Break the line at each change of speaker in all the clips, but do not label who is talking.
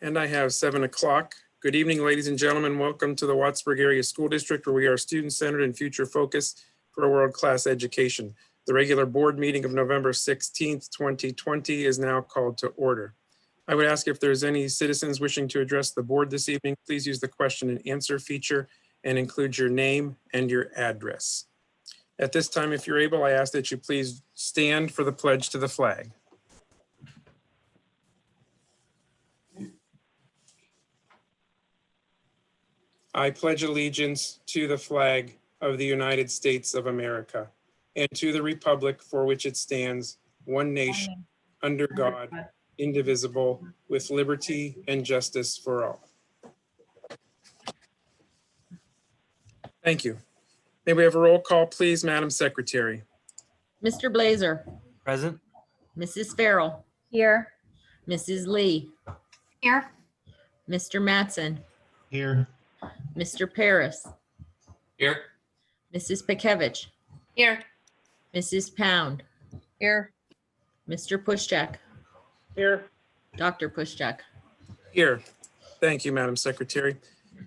And I have 7 o'clock. Good evening, ladies and gentlemen. Welcome to the Wattsburg Area School District, where we are student-centered and future-focused for a world-class education. The regular board meeting of November 16th, 2020 is now called to order. I would ask if there's any citizens wishing to address the board this evening, please use the question and answer feature and include your name and your address. At this time, if you're able, I ask that you please stand for the pledge to the flag. I pledge allegiance to the flag of the United States of America and to the republic for which it stands, one nation, under God, indivisible, with liberty and justice for all. Thank you. May we have a roll call, please, Madam Secretary?
Mr. Blazer,
Present.
Mrs. Farrell,
Here.
Mrs. Lee,
Here.
Mr. Mattson,
Here.
Mr. Paris,
Here.
Mrs. Pekevich,
Here.
Mrs. Pound,
Here.
Mr. Pushcheck,
Here.
Dr. Pushcheck.
Here. Thank you, Madam Secretary.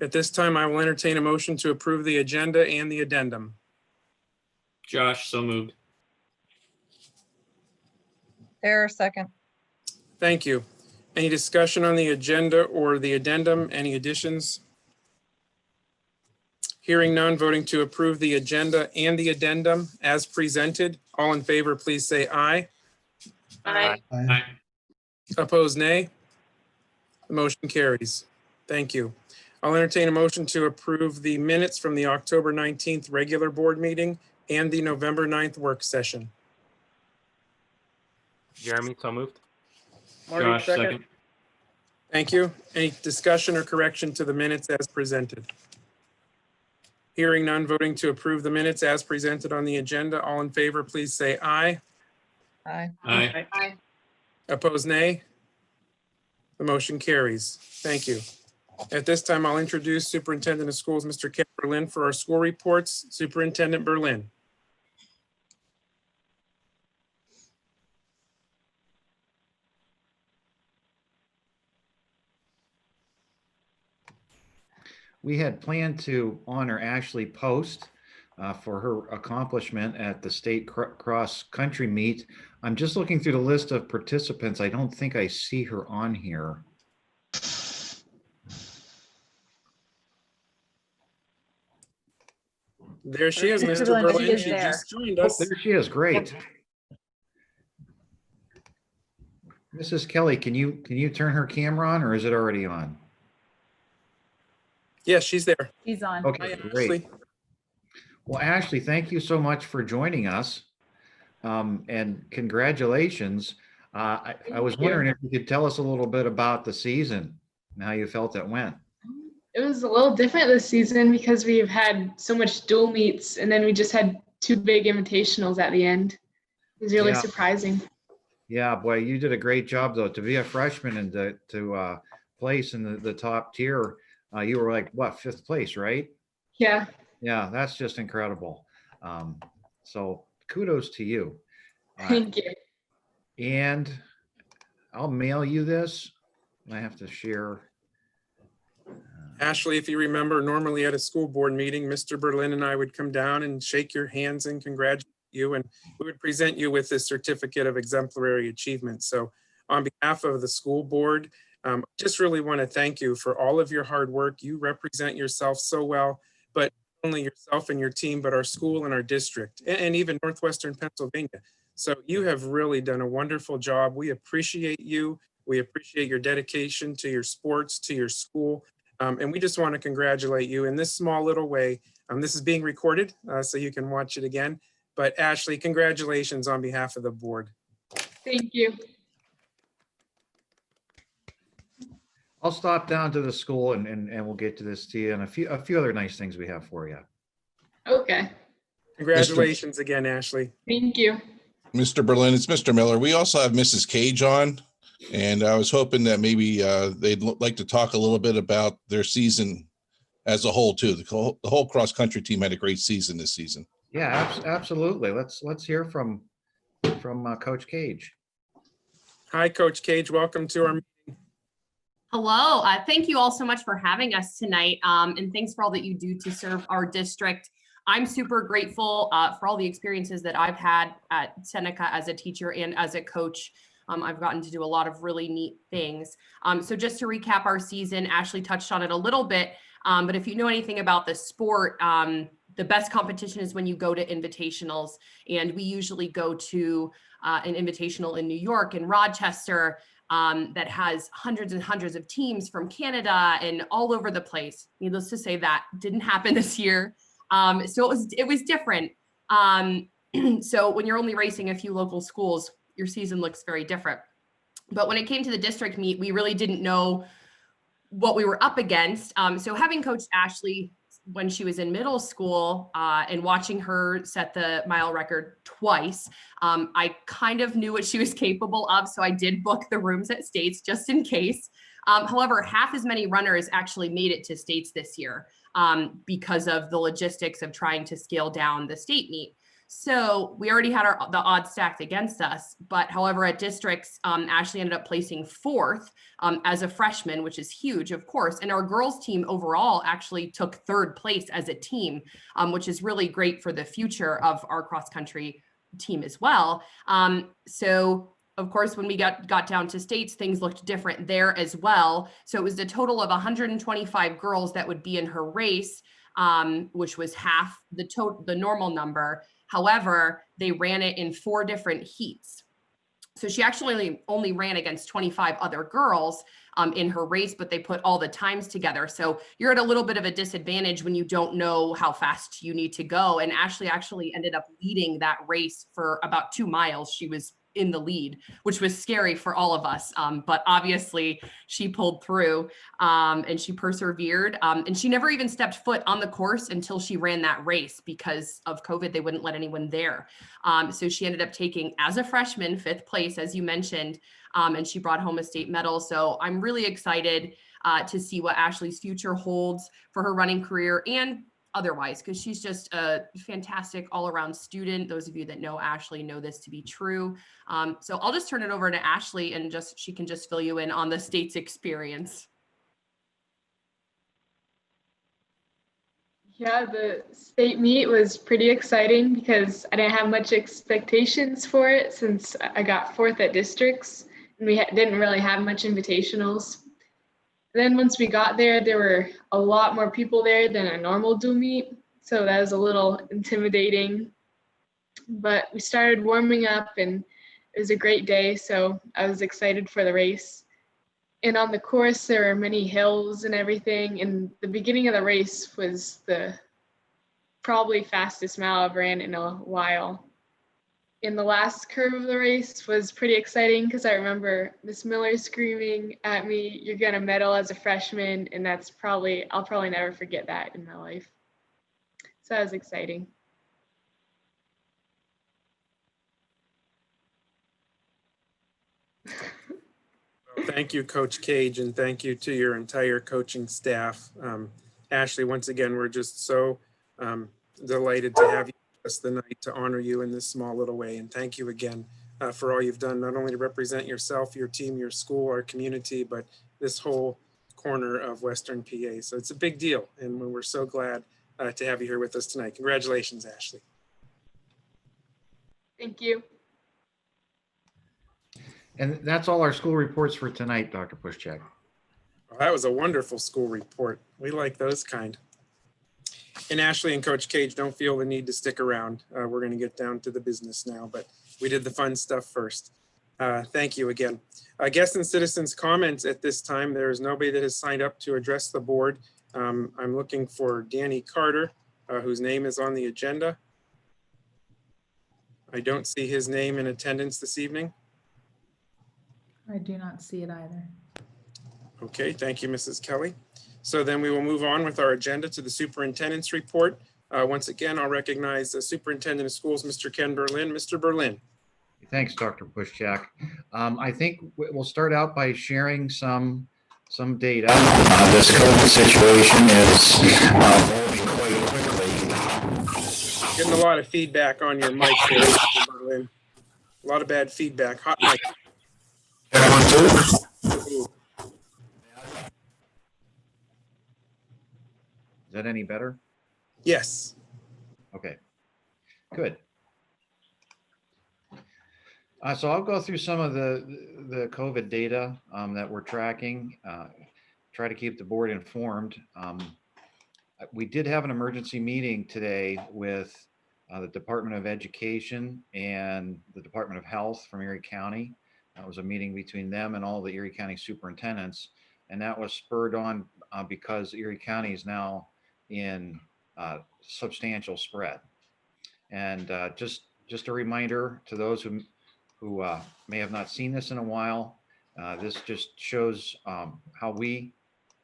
At this time, I will entertain a motion to approve the agenda and the addendum.
Josh, so moved.
There, second.
Thank you. Any discussion on the agenda or the addendum? Any additions? Hearing none, voting to approve the agenda and the addendum as presented. All in favor, please say aye.
Aye.
Aye.
Opposed, nay. The motion carries. Thank you. I'll entertain a motion to approve the minutes from the October 19th regular board meeting and the November 9th work session.
Jeremy, so moved.
Marty,
Josh, second.
Thank you. Any discussion or correction to the minutes as presented? Hearing none, voting to approve the minutes as presented on the agenda. All in favor, please say aye.
Aye.
Aye.
Aye.
Opposed, nay. The motion carries. Thank you. At this time, I'll introduce Superintendent of Schools, Mr. Ken Berlin, for our school reports. Superintendent Berlin.
We had planned to honor Ashley Post for her accomplishment at the state cross country meet. I'm just looking through the list of participants. I don't think I see her on here.
There she is, Mr.
Berlin,
Berlin.
she is
She
there.
just joined
Oh,
us.
there she is. Great. Mrs. Kelly, can you turn her camera on, or is it already on?
Yes, she's there.
He's on.
Okay,
Hi,
great.
Ashley.
Well, Ashley, thank you so much for joining us. And congratulations. I was wondering if you could tell us a little bit about the season and how you felt it went.
It was a little different this season because we've had so much dual meets and then we just had 2 big invitationals at the end. It was really
Yeah.
surprising.
Yeah, boy, you did a great job though, to be a freshman and to place in the top tier. You were like, what, 5th place, right?
Yeah.
Yeah, that's just incredible. So kudos to you.
Thank you.
And I'll mail you this. I have to share.
Ashley, if you remember, normally at a school board meeting, Mr. Berlin and I would come down and shake your hands and congratulate you, and we would present you with this certificate of exemplary achievement. So on behalf of the school board, just really want to thank you for all of your hard work. You represent yourself so well, but not only yourself and your team, but our school and our district, and even Northwestern Pennsylvania. So you have really done a wonderful job. We appreciate you. We appreciate your dedication to your sports, to your school. And we just want to congratulate you in this small little way. This is being recorded, so you can watch it again. But Ashley, congratulations on behalf of the board.
Thank you.
I'll stop down to the school and we'll get to this to you and a few other nice things we have for you.
Okay.
Congratulations again, Ashley.
Thank you.
Mr. Berlin, it's Mr. Miller. We also have Mrs. Cage on, and I was hoping that maybe they'd like to talk a little bit about their season as a whole too. The whole cross country team had a great season this season.
Yeah, absolutely. Let's hear from Coach Cage.
Hi, Coach Cage. Welcome to our meeting.
Hello, thank you all so much for having us tonight, and thanks for all that you do to serve our district. I'm super grateful for all the experiences that I've had at Seneca as a teacher and as a coach. I've gotten to do a lot of really neat things. So just to recap our season, Ashley touched on it a little bit, but if you know anything about the sport, the best competition is when you go to invitationals, and we usually go to an invitational in New York and Rochester that has hundreds and hundreds of teams from Canada and all over the place. Needless to say, that didn't happen this year. So it was different. So when you're only racing a few local schools, your season looks very different. But when it came to the district meet, we really didn't know what we were up against. So having coached Ashley when she was in middle school and watching her set the mile record twice, I kind of knew what she was capable of. So I did book the rooms at States just in case. However, half as many runners actually made it to States this year because of the logistics of trying to scale down the state meet. So we already had the odds stacked against us, but however, at districts, Ashley ended up placing 4th as a freshman, which is huge, of course. And our girls team overall actually took 3rd place as a team, which is really great for the future of our cross country team as well. So of course, when we got down to states, things looked different there as well. So it was a total of 125 girls that would be in her race, which was half the normal number. However, they ran it in 4 different heats. So she actually only ran against 25 other girls in her race, but they put all the times together. So you're at a little bit of a disadvantage when you don't know how fast you need to go. And Ashley actually ended up leading that race for about 2 miles. She was in the lead, which was scary for all of us. But obviously she pulled through and she persevered. And she never even stepped foot on the course until she ran that race because of COVID. They wouldn't let anyone there. So she ended up taking, as a freshman, 5th place, as you mentioned, and she brought home a state medal. So I'm really excited to see what Ashley's future holds for her running career and otherwise, because she's just a fantastic all-around student. Those of you that know Ashley know this to be true. So I'll just turn it over to Ashley and she can just fill you in on the state's experience.
Yeah, the state meet was pretty exciting because I didn't have much expectations for it since I got 4th at districts and we didn't really have much invitationals. Then once we got there, there were a lot more people there than a normal dual meet. So that was a little intimidating, but we started warming up and it was a great day. So I was excited for the race. And on the course, there were many hills and everything. And the beginning of the race was the probably fastest mile I've ran in a while. And the last curve of the race was pretty exciting because I remember Miss Miller screaming at me, "You're gonna medal as a freshman," and I'll probably never forget that in my life. So that was exciting.
Thank you, Coach Cage, and thank you to your entire coaching staff. Ashley, once again, we're just so delighted to have you with us tonight to honor you in this small little way. And thank you again for all you've done, not only to represent yourself, your team, your school, our community, but this whole corner of Western PA. So it's a big deal, and we're so glad to have you here with us tonight. Congratulations, Ashley.
Thank you.
And that's all our school reports for tonight, Dr. Pushchak.
Well, that was a wonderful school report. We like those kind. And Ashley and Coach Cage, don't feel the need to stick around. We're going to get down to the business now, but we did the fun stuff first. Thank you again. Guests and citizens comments at this time. There is nobody that has signed up to address the board. I'm looking for Danny Carter, whose name is on the agenda. I don't see his name in attendance this evening.
I do not see it either.
Okay, thank you, Mrs. Kelly. So then we will move on with our agenda to the superintendent's report. Once again, I'll recognize the superintendent of schools, Mr. Ken Berlin. Mr. Berlin.
Thanks, Dr. Pushchak. I think we'll start out by sharing some data. This COVID situation is evolving quite quickly.
Getting a lot of feedback on your mic there, Mr. Berlin. A lot of bad feedback. Hot mic. Ooh.
that any better?
Yes.
Okay, good. So I'll go through some of the COVID data that we're tracking, try to keep the board informed. We did have an emergency meeting today with the Department of Education and the Department of Health from Erie County. That was a meeting between them and all the Erie County superintendents. And that was spurred on because Erie County is now in substantial spread. And just a reminder to those who may have not seen this in a while, this just shows how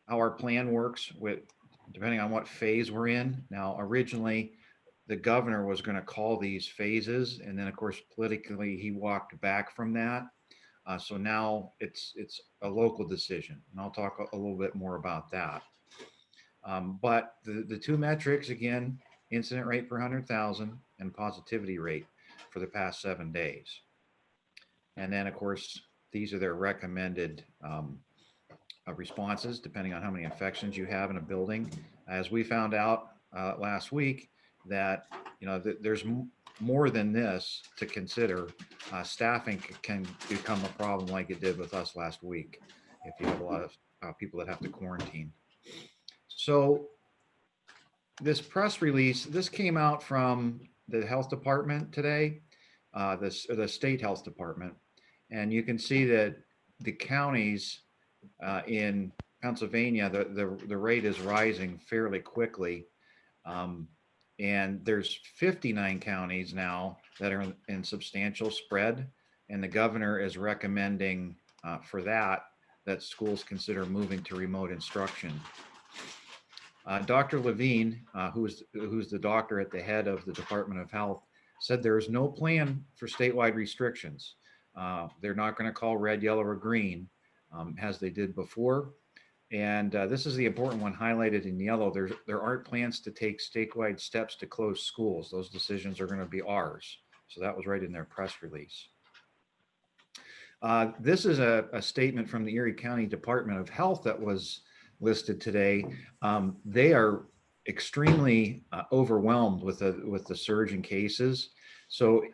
our plan works with depending on what phase we're in. Now, originally, the governor was going to call these phases, and then of course politically he walked back from that. So now it's a local decision, and I'll talk a little bit more about that. But the two metrics again, incident rate per 100,000 and positivity rate for the past 7 days. And then of course these are their recommended responses depending on how many infections you have in a building. As we found out last week, that there's more than this to consider. Staffing can become a problem like it did with us last week if you have a lot of people that have to quarantine. So this press release, this came out from the health department today, the state health department, and you can see that the counties in Pennsylvania, the rate is rising fairly quickly. And there's 59 counties now that are in substantial spread. And the governor is recommending for that schools consider moving to remote instruction. Dr. Levine, who's the doctor at the head of the Department of Health, said there is no plan for statewide restrictions. They're not going to call red, yellow, or green as they did before. And this is the important one highlighted in yellow. There aren't plans to take statewide steps to close schools. Those decisions are going to be ours. So that was right in their press release. This is a statement from the Erie County Department of Health that was listed today. They are extremely overwhelmed with the surge in cases. So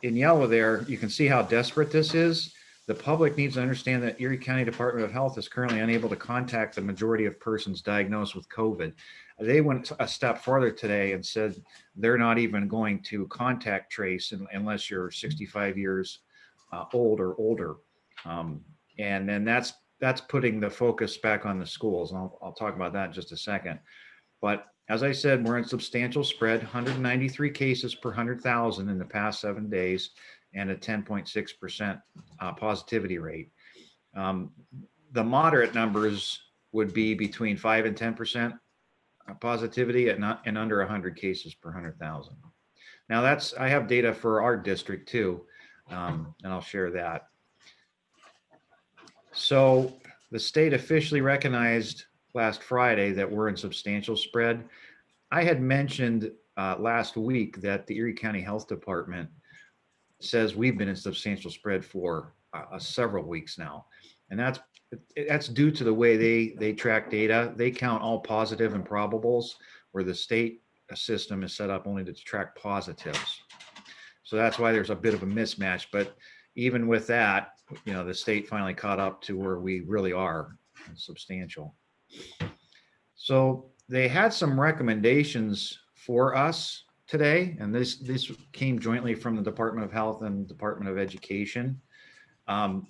in yellow there, you can see how desperate this is. The public needs to understand that Erie County Department of Health is currently unable to contact the majority of persons diagnosed with COVID. They went a step farther today and said they're not even going to contact trace unless you're 65 years old or older. And then that's putting the focus back on the schools. And I'll talk about that in just a second. But as I said, we're in substantial spread, 193 cases per 100,000 in the past 7 days, and a 10.6% positivity rate. The moderate numbers would be between 5 and 10% positivity and under 100 cases per 100,000. Now I have data for our district too, and I'll share that. So the state officially recognized last Friday that we're in substantial spread. I had mentioned last week that the Erie County Health Department says we've been in substantial spread for several weeks now. And that's due to the way they track data. They count all positive and probables, where the state system is set up only to track positives. So that's why there's a bit of a mismatch. But even with that, the state finally caught up to where we really are substantial. So they had some recommendations for us today, and this came jointly from the Department of Health and Department of Education.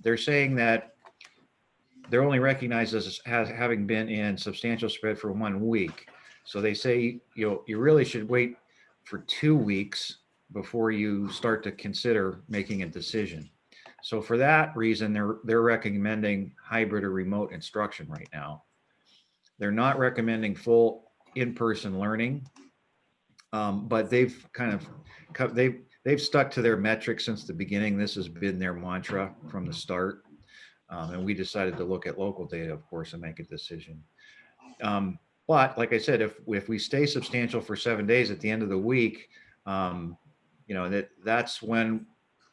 They're saying that they're only recognized as having been in substantial spread for 1 week. So they say you really should wait for 2 weeks before you start to consider making a decision. So for that reason, they're recommending hybrid or remote instruction right now. They're not recommending full in-person learning, but they've they've stuck to their metrics since the beginning. This has been their mantra from the start, and we decided to look at local data, of course, and make a decision. But like I said, if we stay substantial for 7 days at the end of the week, that's when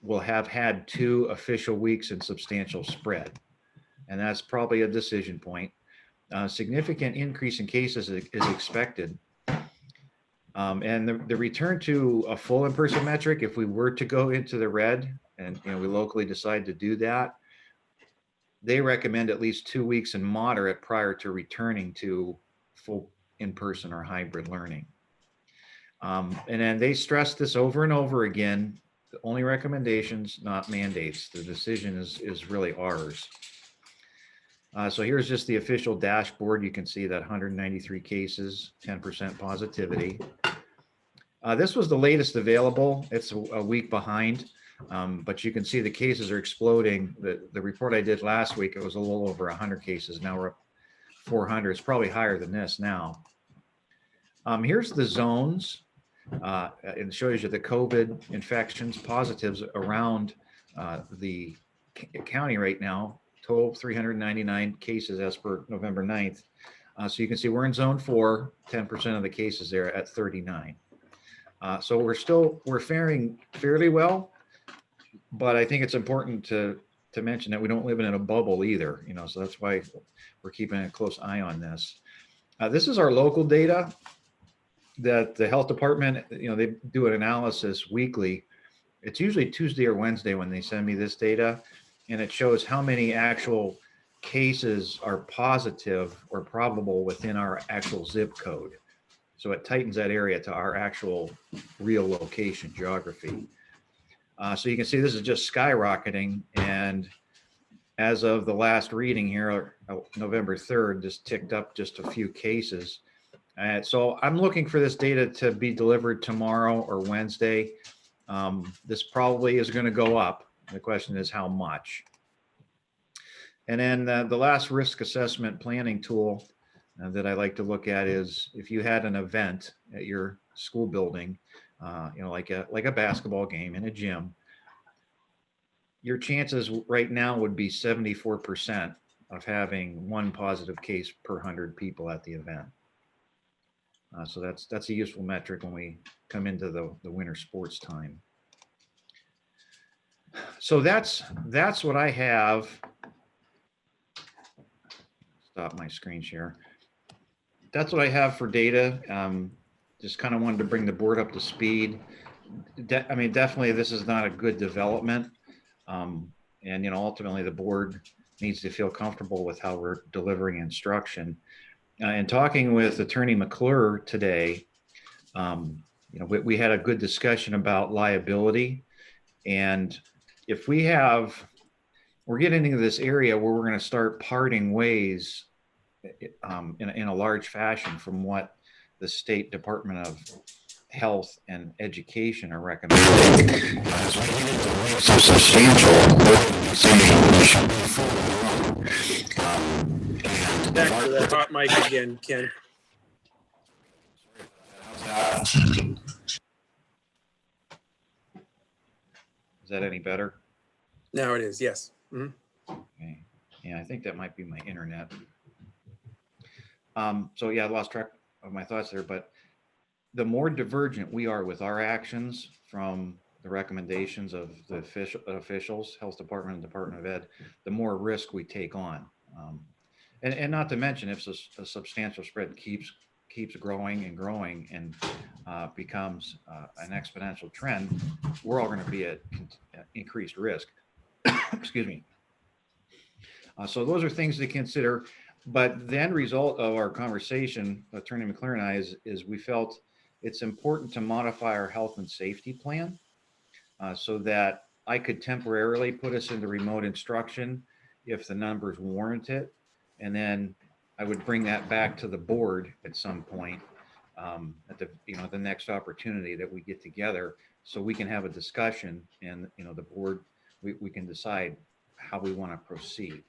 we'll have had 2 official weeks in substantial spread, and that's probably a decision point. A significant increase in cases is expected. And the return to a full in-person metric, if we were to go into the red and we locally decide to do that, they recommend at least 2 weeks in moderate prior to returning to full in-person or hybrid learning. And then they stress this over and over again, only recommendations, not mandates. The decision is really ours. So here's just the official dashboard. You can see that 193 cases, 10% positivity. This was the latest available. It's a week behind, but you can see the cases are exploding. The report I did last week, it was a little over 100 cases. Now we're up 400. It's probably higher than this now. Here's the zones. It shows you the COVID infections, positives around the county right now. Total 399 cases as per November 9th. So you can see we're in zone 4, 10% of the cases there at 39. So we're faring fairly well, but I think it's important to mention that we don't live in a bubble either, so that's why we're keeping a close eye on this. This is our local data that the health department, they do an analysis weekly. It's usually Tuesday or Wednesday when they send me this data, and it shows how many actual cases are positive or probable within our actual zip code. So it tightens that area to our actual real location geography. So you can see this is just skyrocketing. And as of the last reading here, November 3rd, this ticked up just a few cases. So I'm looking for this data to be delivered tomorrow or Wednesday. This probably is going to go up. The question is how much. And then the last risk assessment planning tool that I like to look at is if you had an event at your school building, like a basketball game in a gym, your chances right now would be 74% of having one positive case per 100 people at the event. So that's a useful metric when we come into the winter sports time. So that's what I have. Stop my screen share. That's what I have for data. Just kind of wanted to bring the board up to speed. I mean, definitely this is not a good development. And, ultimately the board needs to feel comfortable with how we're delivering instruction. And talking with Attorney McClure today, we had a good discussion about liability. And if we're getting into this area where we're going to start parting ways in a large fashion from what the State Department of Health and Education are recommending. So substantial.
Back to the hot mic again, Ken.
Is that any better?
Now it is, yes. Mhm.
Okay. Yeah, I think that might be my internet. So yeah, I lost track of my thoughts there, but the more divergent we are with our actions from the recommendations of the officials, Health Department and Department of Ed, the more risk we take on. And not to mention, if a substantial spread keeps growing and growing and becomes an exponential trend, we're all going to be at increased risk. Excuse me. So those are things to consider. But the end result of our conversation, Attorney McClure and I, is we felt it's important to modify our health and safety plan so that I could temporarily put us into remote instruction if the numbers warrant it. And then I would bring that back to the board at some point at the next opportunity that we get together so we can have a discussion and, the board, we can decide how we want to proceed.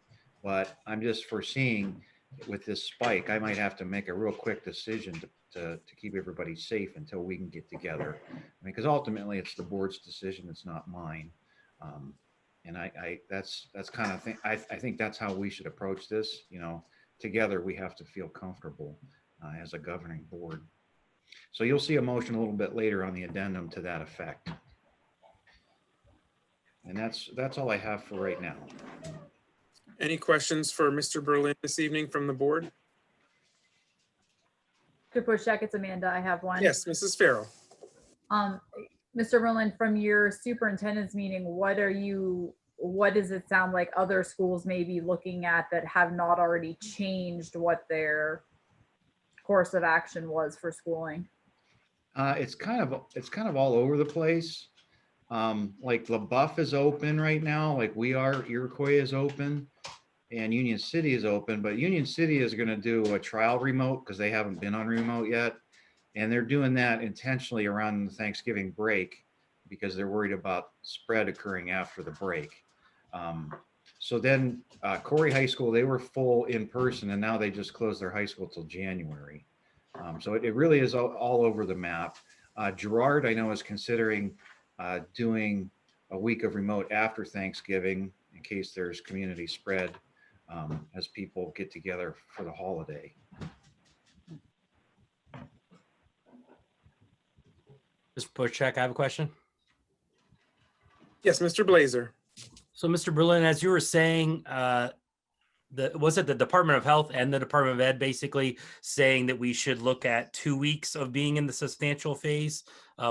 But I'm just foreseeing with this spike, I might have to make a real quick decision to keep everybody safe until we can get together. I mean, because ultimately it's the board's decision, it's not mine. And that's kind of thing. I think that's how we should approach this. Together we have to feel comfortable as a governing board. So you'll see a motion a little bit later on the addendum to that effect. And that's all I have for right now.
Any questions for Mr. Berlin this evening from the board?
Dr. Bushak, it's Amanda. I have one.
Yes, Mrs. Farrell.
Um, Mr. Berlin, from your superintendent's meeting, what does it sound like other schools may be looking at that have not already changed what their course of action was for schooling?
It's kind of all over the place. Like LaBeouf is open right now, like we are, Iroquois is open, and Union City is open, but Union City is going to do a trial remote because they haven't been on remote yet. And they're doing that intentionally around the Thanksgiving break because they're worried about spread occurring after the break. So then Corey High School, they were full in person, and now they just closed their high school till January. So it really is all over the map. Girard, I know, is considering doing a week of remote after Thanksgiving in case there's community spread as people get together for the holiday.
Mr. Pushak, I have a question.
Yes, Mr. Blazer.
So, Mr. Berlin, as you were saying, was it the Department of Health and the Department of Ed basically saying that we should look at 2 weeks of being in the substantial phase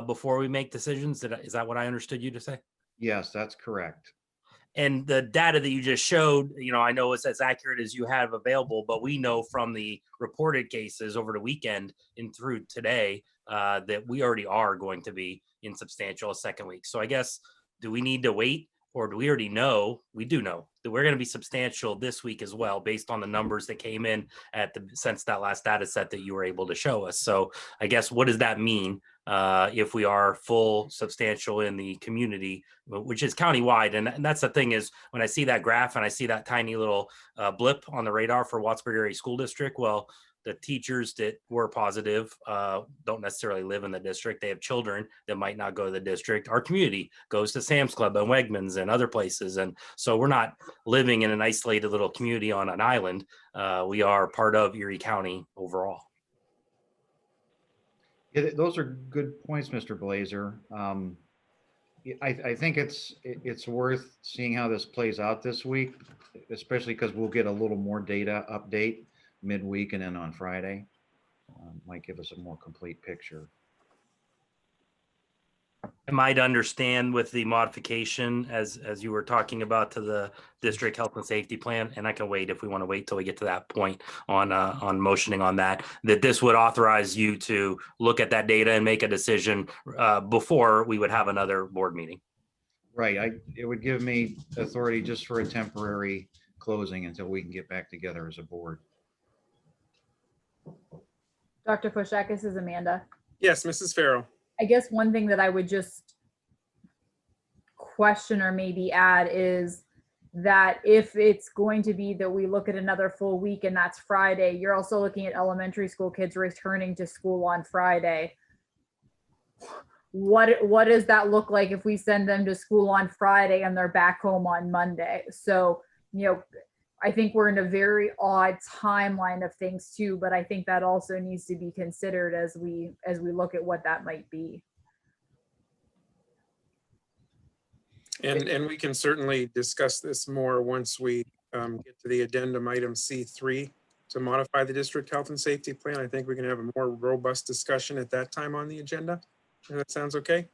before we make decisions? Is that what I understood you to say?
Yes, that's correct.
And the data that you just showed, I know it's as accurate as you have available, but we know from the reported cases over the weekend and through today that we already are going to be in substantial a second week. So I guess, do we need to wait, or do we already know? We do know that we're going to be substantial this week as well, based on the numbers that came in since that last data set that you were able to show us. So I guess, what does that mean if we are full substantial in the community, which is countywide? And that's the thing, is when I see that graph and I see that tiny little blip on the radar for Wattsburg Area School District, well, the teachers that were positive don't necessarily live in the district. They have children that might not go to the district. Our community goes to Sam's Club and Wegmans and other places. And so we're not living in an isolated little community on an island. We are part of Erie County overall.
Yeah, those are good points, Mr. Blazer. I think it's worth seeing how this plays out this week, especially because we'll get a little more data update midweek and then on Friday. Might give us a more complete picture.
I might understand with the modification as you were talking about to the district health and safety plan, and I can wait if we want to wait till we get to that point on motioning on that this would authorize you to look at that data and make a decision before we would have another board meeting.
Right. It would give me authority just for a temporary closing until we can get back together as a board.
Dr. Pushak, this is Amanda.
Yes, Mrs. Farrell.
I guess one thing that I would just question or maybe add is that if it's going to be that we look at another full week and that's Friday, you're also looking at elementary school kids returning to school on Friday. What does that look like if we send them to school on Friday and they're back home on Monday? So, I think we're in a very odd timeline of things too, but I think that also needs to be considered as we look at what that might be.
And we can certainly discuss this more once we get to the addendum item C3 to modify the district health and safety plan. I think we can have a more robust discussion at that time on the agenda. If that sounds okay.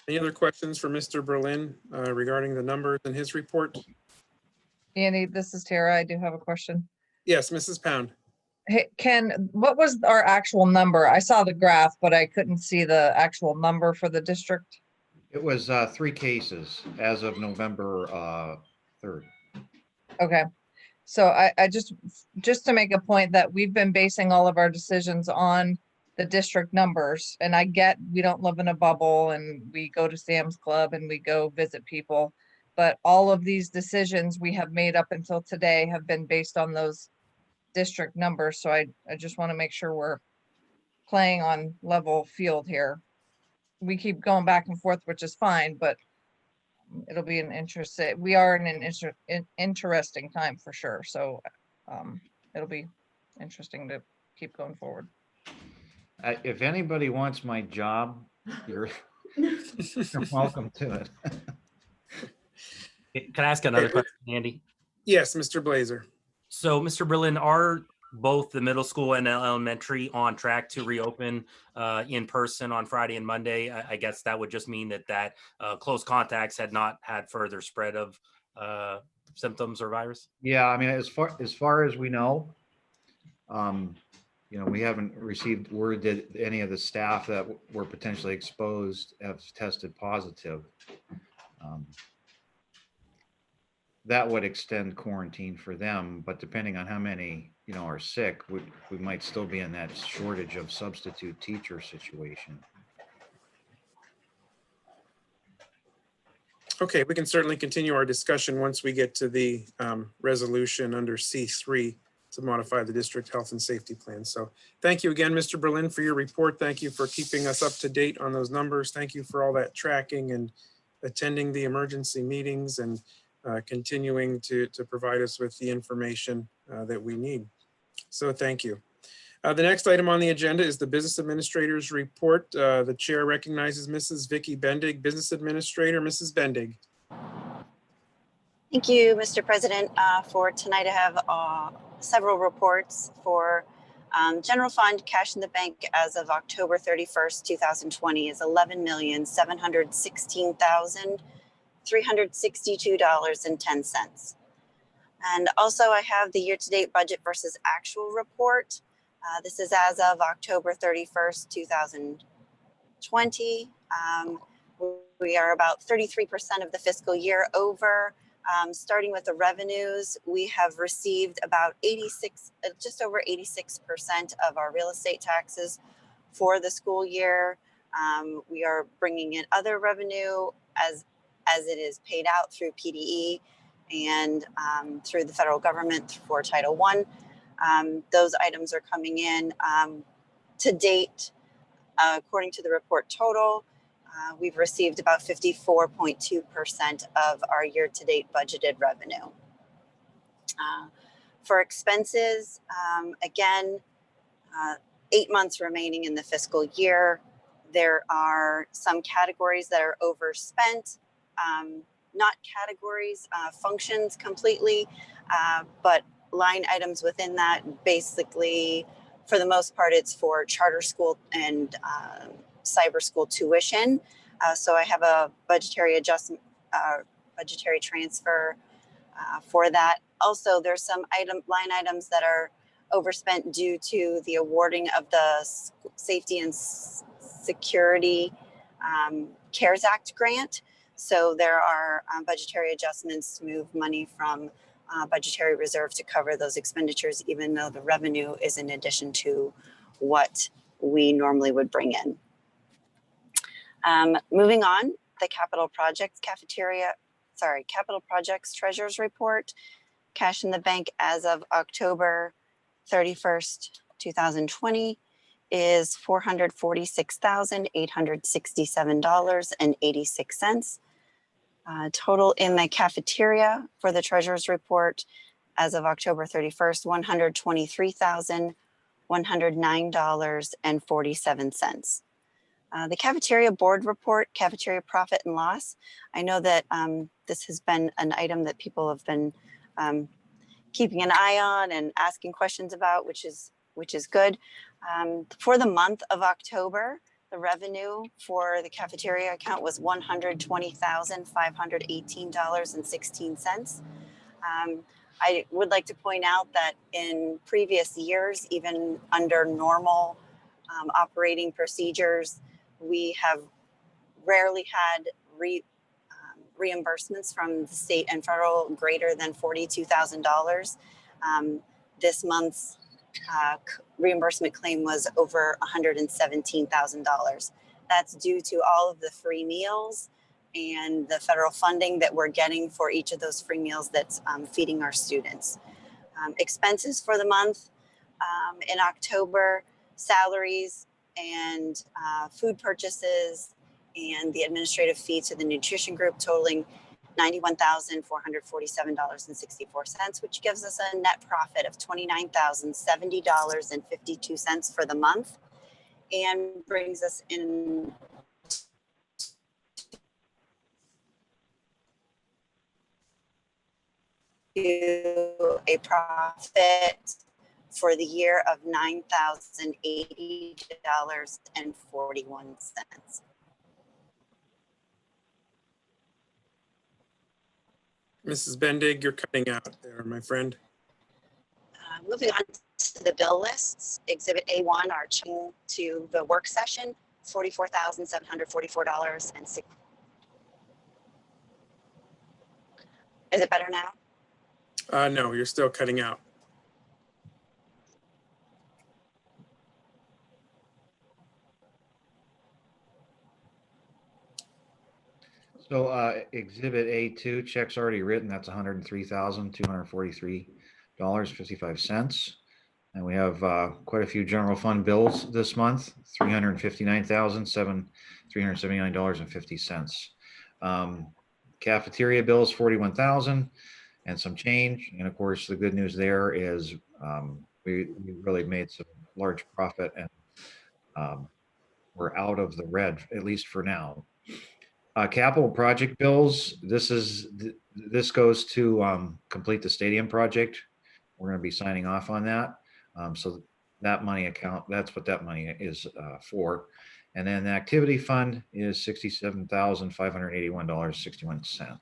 Any other questions for Mr. Berlin regarding the numbers in his report?
Andy, this is Tara. I do have a question.
Yes, Mrs. Pound.
Hey, Ken, what was our actual number? I saw the graph, but I couldn't see the actual number for the district.
It was 3 cases as of November 3rd.
Okay. So I just to make a point that we've been basing all of our decisions on the district numbers, and I get we don't live in a bubble and we go to Sam's Club and we go visit people, but all of these decisions we have made up until today have been based on those district numbers. So I just want to make sure we're playing on level field here. We keep going back and forth, which is fine, but it'll be an interesting, we are in an interesting time for sure. So it'll be interesting to keep going forward.
If anybody wants my job, you're welcome to it.
Can I ask another question, Andy?
Yes, Mr. Blazer.
So, Mr. Berlin, are both the middle school and elementary on track to reopen in person on Friday and Monday. I guess that would just mean that close contacts had not had further spread of symptoms or virus.
Yeah, I mean, as far as we know, we haven't received word that any of the staff that were potentially exposed have tested positive. That would extend quarantine for them, but depending on how many, are sick, we might still be in that shortage of substitute teacher situation.
Okay, we can certainly continue our discussion once we get to the resolution under C3 to modify the district health and safety plan. So thank you again, Mr. Berlin, for your report. Thank you for keeping us up to date on those numbers. Thank you for all that tracking and attending the emergency meetings and continuing to provide us with the information that we need. So thank you. The next item on the agenda is the Business Administrator's Report. The Chair recognizes Mrs. Vicky Bendig, Business Administrator. Mrs. Bendig.
Thank you, Mr. President. For tonight, I have several reports for general fund cash in the bank as of October 31st, 2020 is $11,716,362.10. And also I have the year-to-date budget versus actual report. This is as of October 31st, 2020. We are about 33% of the fiscal year over. Starting with the revenues, we have received about just over 86% of our real estate taxes for the school year. We are bringing in other revenue as it is paid out through PDE and through the federal government for Title I. Those items are coming in to date, according to the report total. We've received about 54.2% of our year-to-date budgeted revenue. For expenses, again, 8 months remaining in the fiscal year. There are some categories that are overspent, not categories, functions completely, but line items within that. Basically, for the most part, it's for charter school and cyber school tuition. So I have a budgetary adjustment, budgetary transfer for that. Also, there's some line items that are overspent due to the awarding of the Safety and Security CARES Act grant. So there are budgetary adjustments to move money from budgetary reserve to cover those expenditures, even though the revenue is in addition to what we normally would bring in. Moving on, the capital projects treasurer's report. Cash in the bank as of October 31st, 2020 is $446,867.86. Total in the cafeteria for the treasurer's report as of October 31st, $123,109.47. The cafeteria board report, cafeteria profit and loss. I know that this has been an item that people have been keeping an eye on and asking questions about, which is good. For the month of October, the revenue for the cafeteria account was $120,518.16. I would like to point out that in previous years, even under normal operating procedures, we have rarely had reimbursements from the state and federal greater than $42,000. This month's reimbursement claim was over $117,000. That's due to all of the free meals and the federal funding that we're getting for each of those free meals that's feeding our students. Expenses for the month in October, salaries and food purchases and the administrative fee to the nutrition group totaling $91,447.64, which gives us a net profit of $29,070.52 for the month and brings us in to a profit for the year of $9,080.41.
Mrs. Bendig, you're cutting out there, my friend.
Moving on to the bill lists, Exhibit A1, our change to the work session, $44,744.06. Is it better now?
No, you're still cutting out.
So Exhibit A2, checks already written, that's $103,243.55. And we have quite a few general fund bills this month, $359,379.50. Cafeteria bills, $41,000 and some change. And of course, the good news there is we really made some large profit and we're out of the red, at least for now. Capital project bills, this goes to complete the stadium project. We're going to be signing off on that. So that money account, that's what that money is for. And then the activity fund is $67,581.61.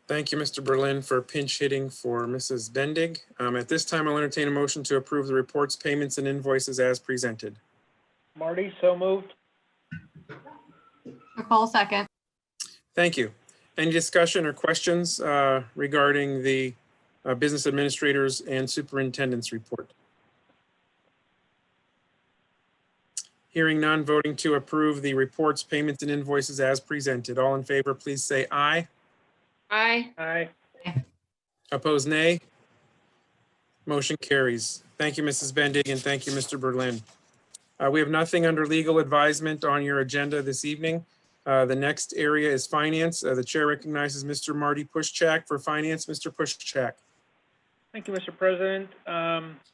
Thank you, Mr. Berlin, for pinch hitting for Mrs. Bendig. At this time, I'll entertain a motion to approve the reports, payments, and invoices as presented.
Marty, so moved.
Nicole, second.
Thank you. Any discussion or questions regarding the business administrators and superintendent's report? Hearing none, voting to approve the reports, payments, and invoices as presented. All in favor, please say aye.
Aye.
Aye.
Opposed, nay. Motion carries. Thank you, Mrs. Bendig, and thank you, Mr. Berlin. We have nothing under legal advisement on your agenda this evening. The next area is finance. The chair recognizes Mr. Marty Pushchak for finance. Mr. Pushchak.
Thank you, Mr. President.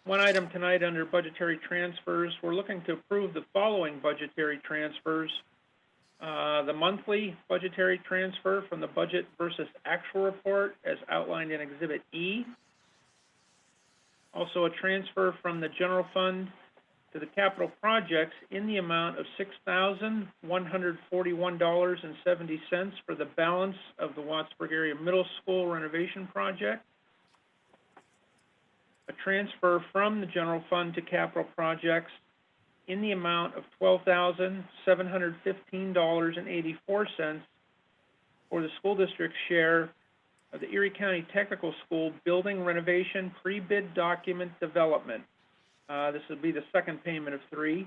One item tonight under budgetary transfers, we're looking to approve the following budgetary transfers. The monthly budgetary transfer from the budget versus actual report as outlined in Exhibit E. Also a transfer from the general fund to the capital projects in the amount of $6,141.70 for the balance of the Wattsburg area middle school renovation project. A transfer from the general fund to capital projects in the amount of $12,715.84 for the school district's share of the Erie County Technical School building renovation pre-bid document development. This will be the second payment of 3.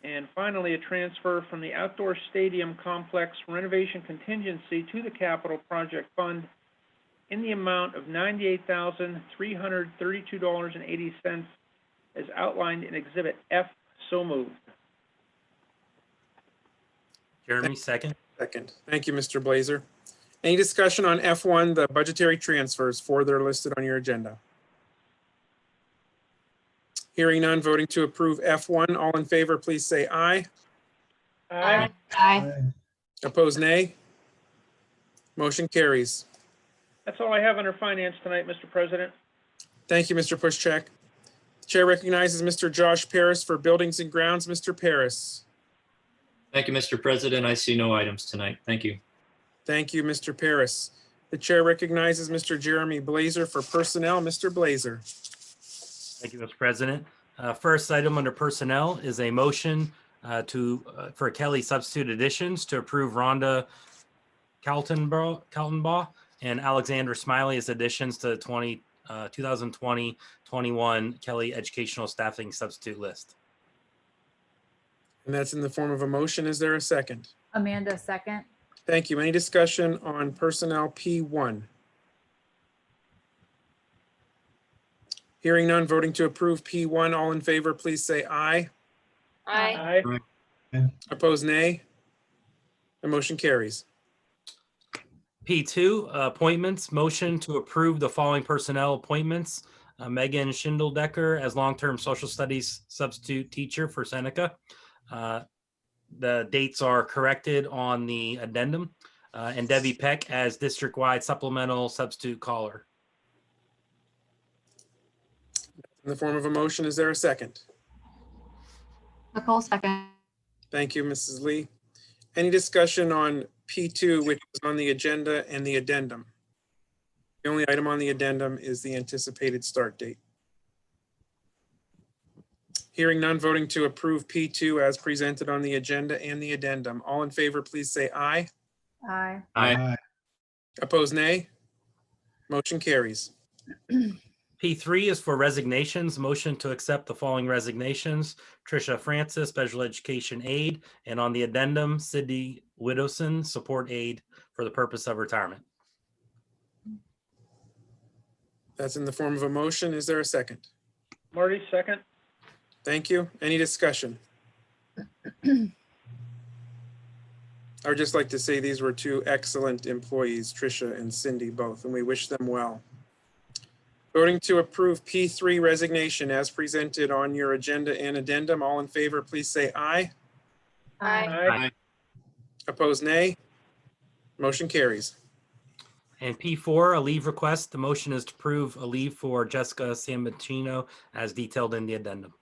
And finally, a transfer from the outdoor stadium complex renovation contingency to the capital project fund in the amount of $98,332.80 as outlined in Exhibit F. So moved.
Jeremy, second.
Second. Thank you, Mr. Blazer. Any discussion on F1, the budgetary transfers for that are listed on your agenda? Hearing none, voting to approve F1. All in favor, please say aye.
Aye.
Aye.
Opposed, nay. Motion carries.
That's all I have under finance tonight, Mr. President.
Thank you, Mr. Pushchak. Chair recognizes Mr. Josh Paris for Buildings and Grounds. Mr. Paris.
Thank you, Mr. President. I see no items tonight. Thank you.
Thank you, Mr. Paris. The chair recognizes Mr. Jeremy Blazer for Personnel. Mr. Blazer.
Thank you, Mr. President. First item under personnel is a motion for Kelly substitute additions to approve Rhonda Kaltenbaugh and Alexandra Smiley as additions to 2020-21 Kelly Educational Staffing Substitute List.
And that's in the form of a motion. Is there a second?
Amanda, second.
Thank you. Any discussion on Personnel P1? Hearing none, voting to approve P1. All in favor, please say aye.
Aye.
Aye.
Opposed, nay. The motion carries.
P2, appointments, motion to approve the following personnel appointments. Megan Schindeldecker as long-term social studies substitute teacher for Seneca. The dates are corrected on the addendum. And Debbie Peck as district-wide supplemental substitute caller.
In the form of a motion, is there a second?
Nicole, second.
Thank you, Mrs. Lee. Any discussion on P2, which is on the agenda, and the addendum? The only item on the addendum is the anticipated start date. Hearing none, voting to approve P2 as presented on the agenda and the addendum. All in favor, please say aye.
Aye.
Aye.
Opposed, nay. Motion carries.
P3 is for resignations. Motion to accept the following resignations: Tricia Francis, special education aide, and on the addendum, Sydney Widowson, support aide for the purpose of retirement.
That's in the form of a motion. Is there a second?
Marty, second.
Thank you. Any discussion? I would just like to say these were two excellent employees, Tricia and Cindy both, and we wish them well. Voting to approve P3 resignation as presented on your agenda and addendum. All in favor, please say aye.
Aye.
Opposed, nay. Motion carries.
And P4, a leave request. The motion is to approve a leave for Jessica Sambatino as detailed in the addendum.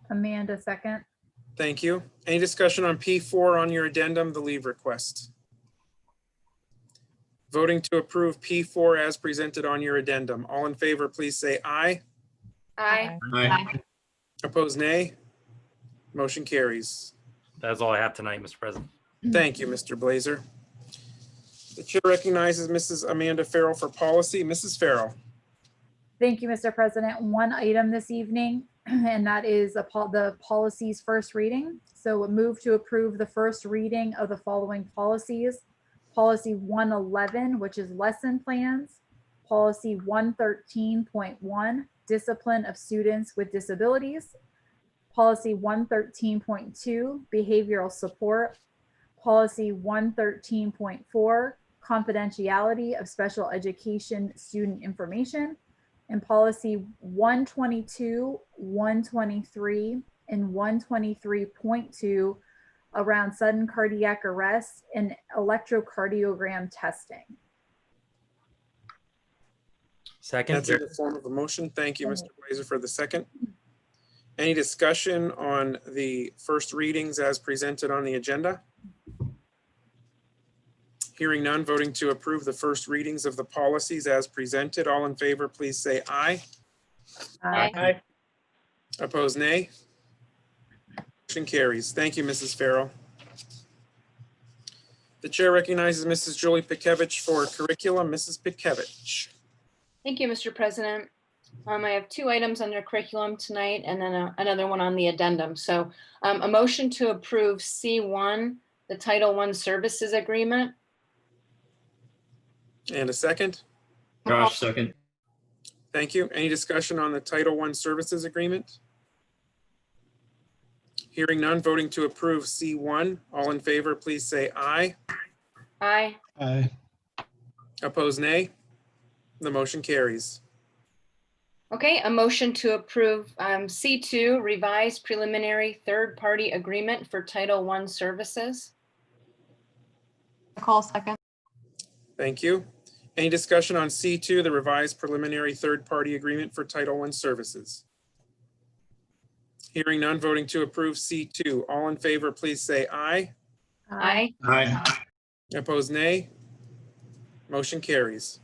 Amanda, second.
Thank you. Any discussion on P4 on your addendum, the leave request? Voting to approve P4 as presented on your addendum. All in favor, please say aye.
Aye.
Aye.
Opposed, nay. Motion carries.
That's all I have tonight, Mr. President.
Thank you, Mr. Blazer. The chair recognizes Mrs. Amanda Farrell for policy. Mrs. Farrell.
Thank you, Mr. President. One item this evening, and that is the policies first reading. So move to approve the first reading of the following policies. Policy 111, which is lesson plans. Policy 113.1, discipline of students with disabilities. Policy 113.2, behavioral support. Policy 113.4, confidentiality of special education student information. And policy 122, 123, and 123.2 around sudden cardiac arrest and electrocardiogram testing.
Second.
That's in the form of a motion. Thank you, Mr. Blazer, for the second. Any discussion on the first readings as presented on the agenda? Hearing none, voting to approve the first readings of the policies as presented. All in favor, please say aye.
Aye.
Opposed, nay. Motion carries. Thank you, Mrs. Farrell. The chair recognizes Mrs. Julie Pikevich for curriculum. Mrs. Pikevich.
Thank you, Mr. President. I have two items under curriculum tonight and then another one on the addendum. So a motion to approve C1, the Title I Services Agreement.
And a second.
Josh, second.
Thank you. Any discussion on the Title I Services Agreement? Hearing none, voting to approve C1. All in favor, please say aye.
Aye.
Aye.
Opposed, nay. The motion carries.
Okay, a motion to approve C2, revised preliminary third-party agreement for Title I services.
Nicole, second.
Thank you. Any discussion on C2, the revised preliminary third-party agreement for Title I services? Hearing none, voting to approve C2. All in favor, please say aye.
Aye.
Aye.
Opposed, nay. Motion carries.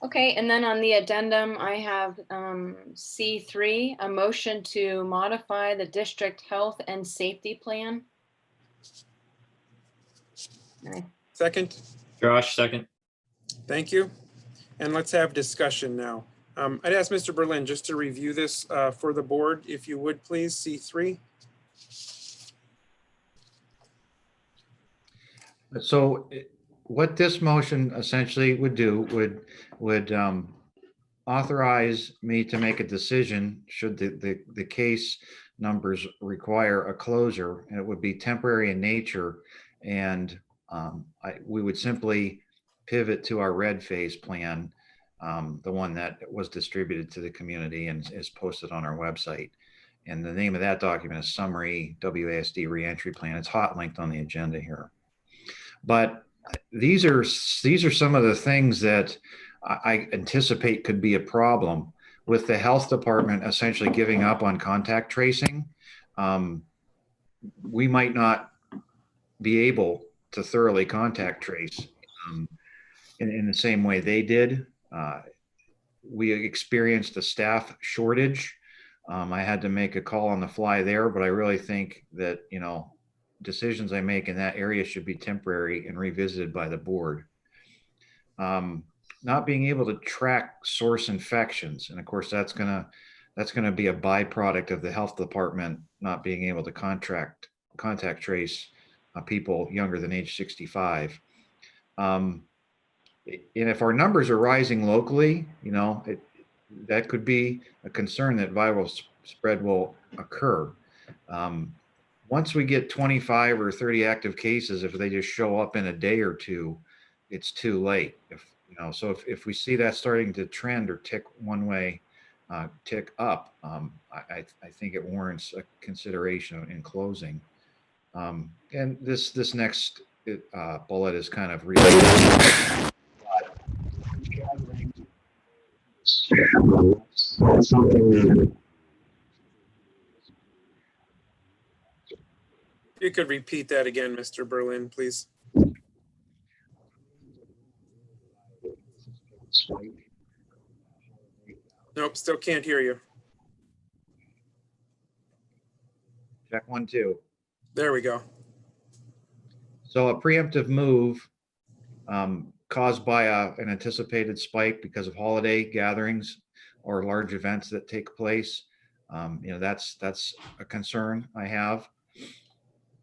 Okay, and then on the addendum, I have C3, a motion to modify the district health and safety plan.
Second.
Josh, second.
Thank you. And let's have discussion now. I'd ask Mr. Berlin just to review this for the board, if you would, please, C3.
So what this motion essentially would do would authorize me to make a decision should the case numbers require a closure, and it would be temporary in nature. And we would simply pivot to our red phase plan, the one that was distributed to the community and is posted on our website. And the name of that document is Summary WASD Reentry Plan. It's hot linked on the agenda here. But these are some of the things that I anticipate could be a problem with the health department essentially giving up on contact tracing. We might not be able to thoroughly contact trace in the same way they did. We experienced a staff shortage. I had to make a call on the fly there, but I really think that, you know, decisions I make in that area should be temporary and revisited by the board. Not being able to track source infections, and of course that's gonna be a byproduct of the health department not being able to contact trace people younger than age 65. And if our numbers are rising locally, you know, that could be a concern that viral spread will occur. Once we get 25 or 30 active cases, if they just show up in a day or two, it's too late. So if we see that starting to trend or tick one way, tick up, I think it warrants a consideration in closing. And this next bullet is kind of related.
You could repeat that again, Mr. Berlin, please. Nope, still can't hear you.
Check 1, 2.
There we go.
So a preemptive move caused by an anticipated spike because of holiday gatherings or large events that take place. You know, that's a concern I have.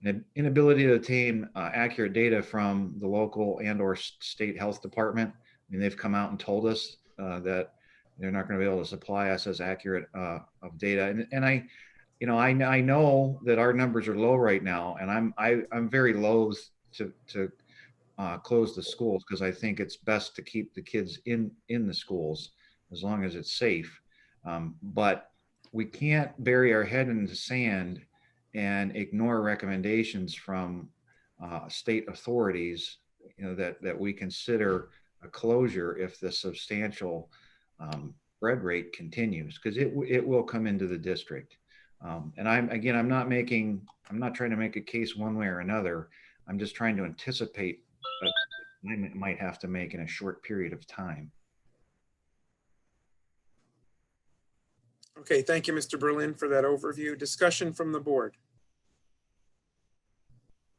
An inability to obtain accurate data from the local and or state health department. I mean, they've come out and told us that they're not going to be able to supply us as accurate of data. And I know that our numbers are low right now, and I'm very loath to close the schools because I think it's best to keep the kids in the schools as long as it's safe. But we can't bury our head in the sand and ignore recommendations from state authorities, you know, that we consider a closure if the substantial spread rate continues, because it will come into the district. And I'm not trying to make a case one way or another. I'm just trying to anticipate what we might have to make in a short period of time.
Okay, thank you, Mr. Berlin, for that overview. Discussion from the board.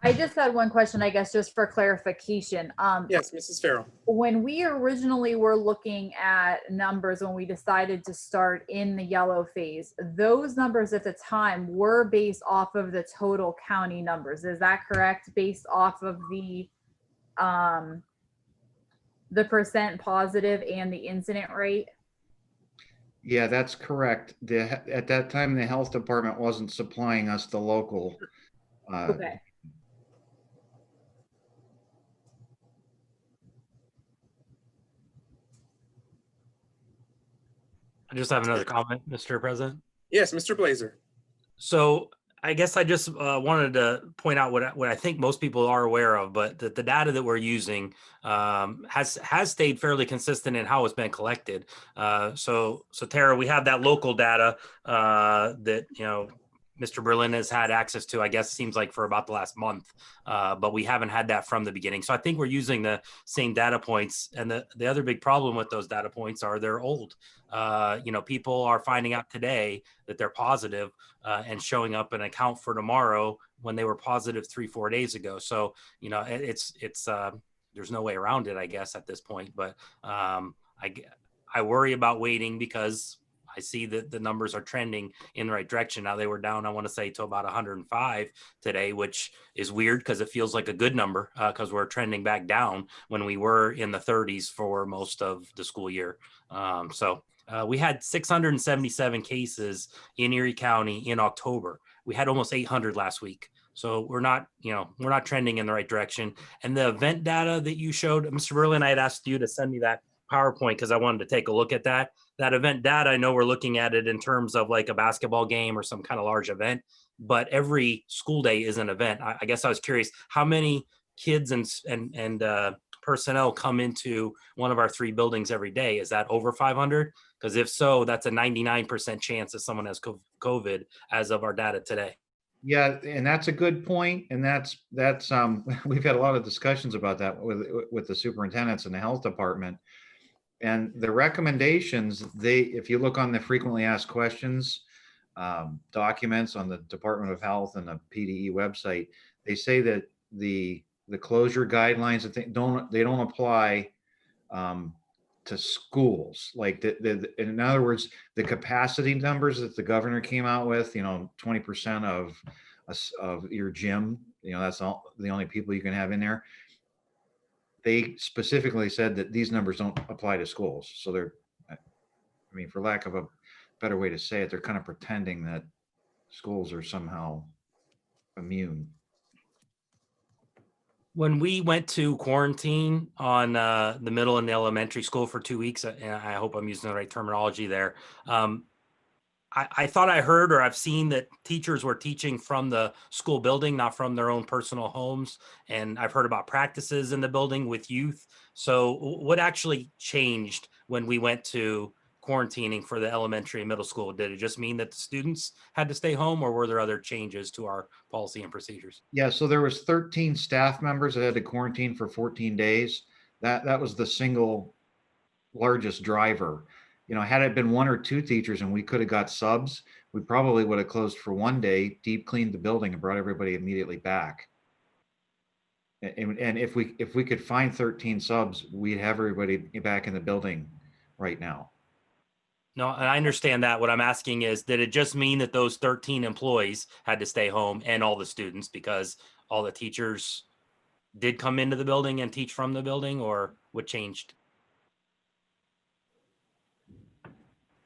I just had one question, I guess, just for clarification.
Yes, Mrs. Farrell.
When we originally were looking at numbers, when we decided to start in the yellow phase, those numbers at the time were based off of the total county numbers. Is that correct? Based off of the percent positive and the incident rate?
Yeah, that's correct. At that time, the health department wasn't supplying us the local.
Okay.
I just have another comment, Mr. President.
Yes, Mr. Blazer.
So I guess I just wanted to point out what I think most people are aware of, but that the data that we're using has stayed fairly consistent in how it's been collected. So Tara, we have that local data that, you know, Mr. Berlin has had access to, I guess, seems like for about the last month, but we haven't had that from the beginning. So I think we're using the same data points. And the other big problem with those data points are they're old. You know, people are finding out today that they're positive and showing up an account for tomorrow when they were positive 3-4 days ago. So, you know, it's there's no way around it, I guess, at this point. But I worry about waiting because I see that the numbers are trending in the right direction. Now they were down, I want to say, to about 105 today, which is weird because it feels like a good number because we're trending back down when we were in the 30s for most of the school year. We had 677 cases in Erie County in October. We had almost 800 last week. So we're not trending in the right direction. And the event data that you showed, Mr. Berlin, I had asked you to send me that PowerPoint because I wanted to take a look at that. That event data, I know we're looking at it in terms of like a basketball game or some kind of large event, but every school day is an event. I guess I was curious how many kids and personnel come into one of our 3 buildings every day. Is that over 500? Because if so, that's a 99% chance that someone has COVID as of our data today.
Yeah, and that's a good point, and that's we've had a lot of discussions about that with the superintendents and the health department. And the recommendations, if you look on the frequently asked questions documents on the Department of Health and the PDE website, they say that the closure guidelines they don't apply to schools. Like in other words, the capacity numbers that the governor came out with, 20% of your gym, that's the only people you can have in there. They specifically said that these numbers don't apply to schools. So for lack of a better way to say it, they're kind of pretending that schools are somehow immune.
When we went to quarantine on the middle and the elementary school for 2 weeks, and I hope I'm using the right terminology there, I thought I heard or I've seen that teachers were teaching from the school building, not from their own personal homes. And I've heard about practices in the building with youth. So what actually changed when we went to quarantining for the elementary and middle school? Did it just mean that the students had to stay home, or were there other changes to our policy and procedures?
Yeah, so there was 13 staff members that had to quarantine for 14 days. That was the single largest driver. Had it been 1 or 2 teachers and we could have got subs, we probably would have closed for 1 day, deep cleaned the building, and brought everybody immediately back. And if we could find 13 subs, we'd have everybody back in the building right now.
No, and I understand that. What I'm asking is, did it just mean that those 13 employees had to stay home and all the students, because all the teachers did come into the building and teach from the building, or what changed?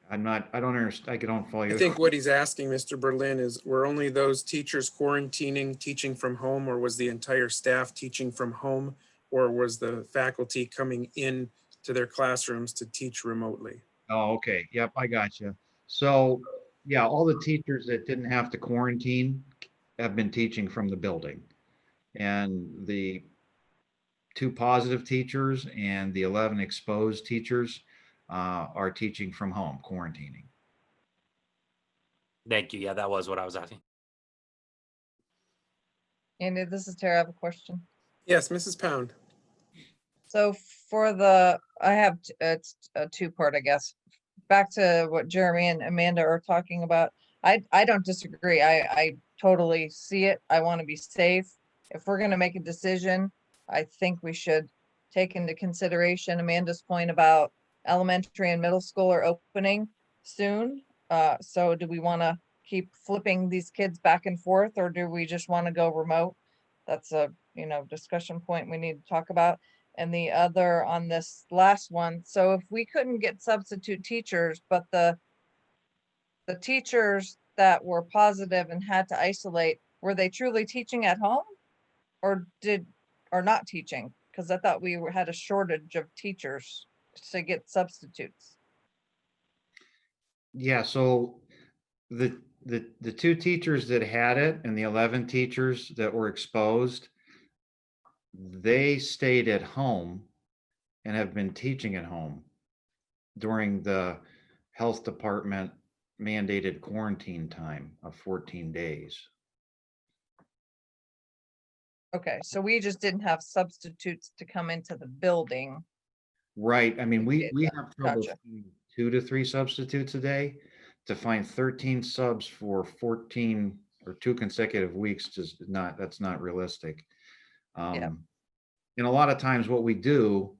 I don't understand. I don't follow you.
I think what he's asking, Mr. Berlin, is were only those teachers quarantining, teaching from home, or was the entire staff teaching from home, or was the faculty coming in to their classrooms to teach remotely?
Oh, okay. Yep, I got you. So, yeah, all the teachers that didn't have to quarantine have been teaching from the building. And the 2 positive teachers and the 11 exposed teachers are teaching from home, quarantining.
Thank you. Yeah, that was what I was asking.
Andy, this is Tara. I have a question.
Yes, Mrs. Pound.
So I have, it's a 2-part, I guess. Back to what Jeremy and Amanda are talking about. I don't disagree. I totally see it. I want to be safe. If we're going to make a decision, I think we should take into consideration Amanda's point about elementary and middle school are opening soon. So do we want to keep flipping these kids back and forth, or do we just want to go remote? That's a, discussion point we need to talk about. And the other on this last one, so if we couldn't get substitute teachers, but the teachers that were positive and had to isolate, were they truly teaching at home or not teaching? Because I thought we had a shortage of teachers to get substitutes.
Yeah, so the 2 teachers that had it and the 11 teachers that were exposed, they stayed at home and have been teaching at home during the health department mandated quarantine time of 14 days.
Okay, so we just didn't have substitutes to come into the building.
Right. I mean, we
Okay,
have trouble
gotcha.
finding 2 to 3 substitutes a day. To find 13 subs for 14 or 2 consecutive weeks, that's not realistic.
Yeah.
And a lot of times what we do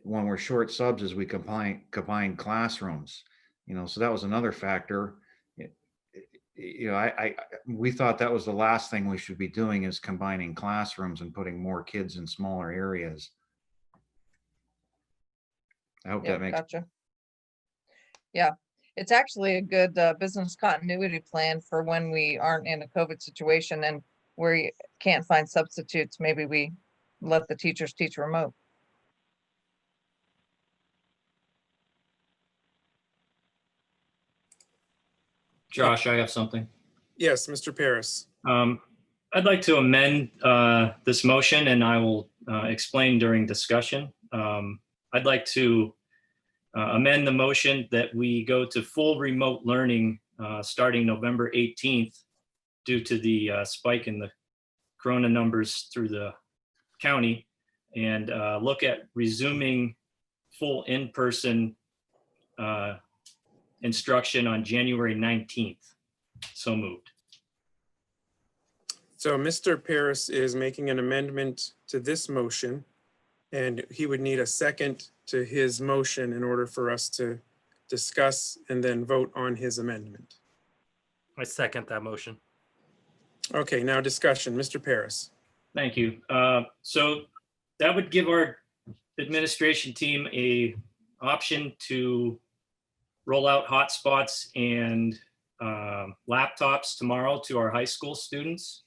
when we're short subs is we combine classrooms, so that was another factor. We thought that was the last thing we should be doing, is combining classrooms and putting more kids in smaller areas. I hope
Yeah,
that makes.
gotcha. Yeah, it's actually a good business continuity plan for when we aren't in a COVID situation and we can't find substitutes. Maybe we let the teachers teach remote.
Josh, I have something.
Yes, Mr. Paris.
I'd like to amend this motion, and I will explained during discussion. I'd like to amend the motion that we go to full remote learning starting November 18th due to the spike in the corona numbers through the county, and look at resuming full in-person instruction on January 19th. So moved.
So Mr. Paris is making an amendment to this motion, and he would need a second to his motion in order for us to discuss and then vote on his amendment.
I second that motion.
Okay, now discussion. Mr. Paris.
Thank you. So that would give our administration team a option to roll out hotspots and laptops tomorrow to our high school students.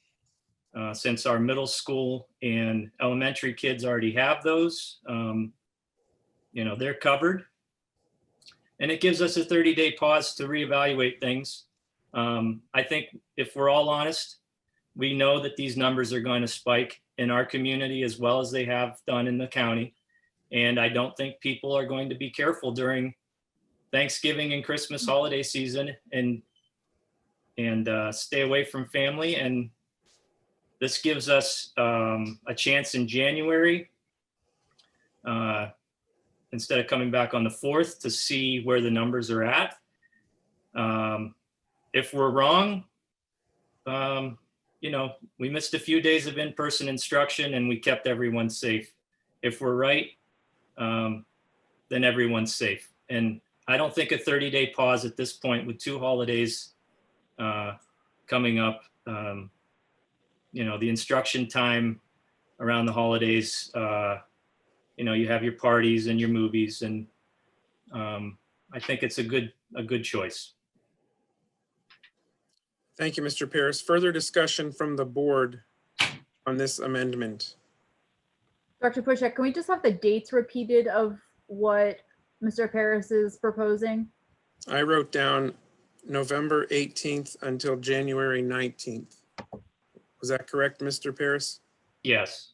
Since our middle school and elementary kids already have those, they're covered. And it gives us a 30-day pause to reevaluate things. I think if we're all honest, we know that these numbers are going to spike in our community as well as they have done in the county. And I don't think people are going to be careful during Thanksgiving and Christmas holiday season and stay away from family. And this gives us a chance in January, instead of coming back on the 4th, to see where the numbers are at. If we're wrong, we missed a few days of in-person instruction and we kept everyone safe. If we're right, then everyone's safe. And I don't think a 30-day pause at this point with 2 holidays coming up, the instruction time around the holidays, you have your parties and your movies, and I think it's a good choice.
Thank you, Mr. Paris. Further discussion from the board on this amendment.
Dr. Pushek, can we just have the dates repeated of what Mr. Paris is proposing?
I wrote down November 18th until January 19th. Was that correct, Mr. Paris?
Yes.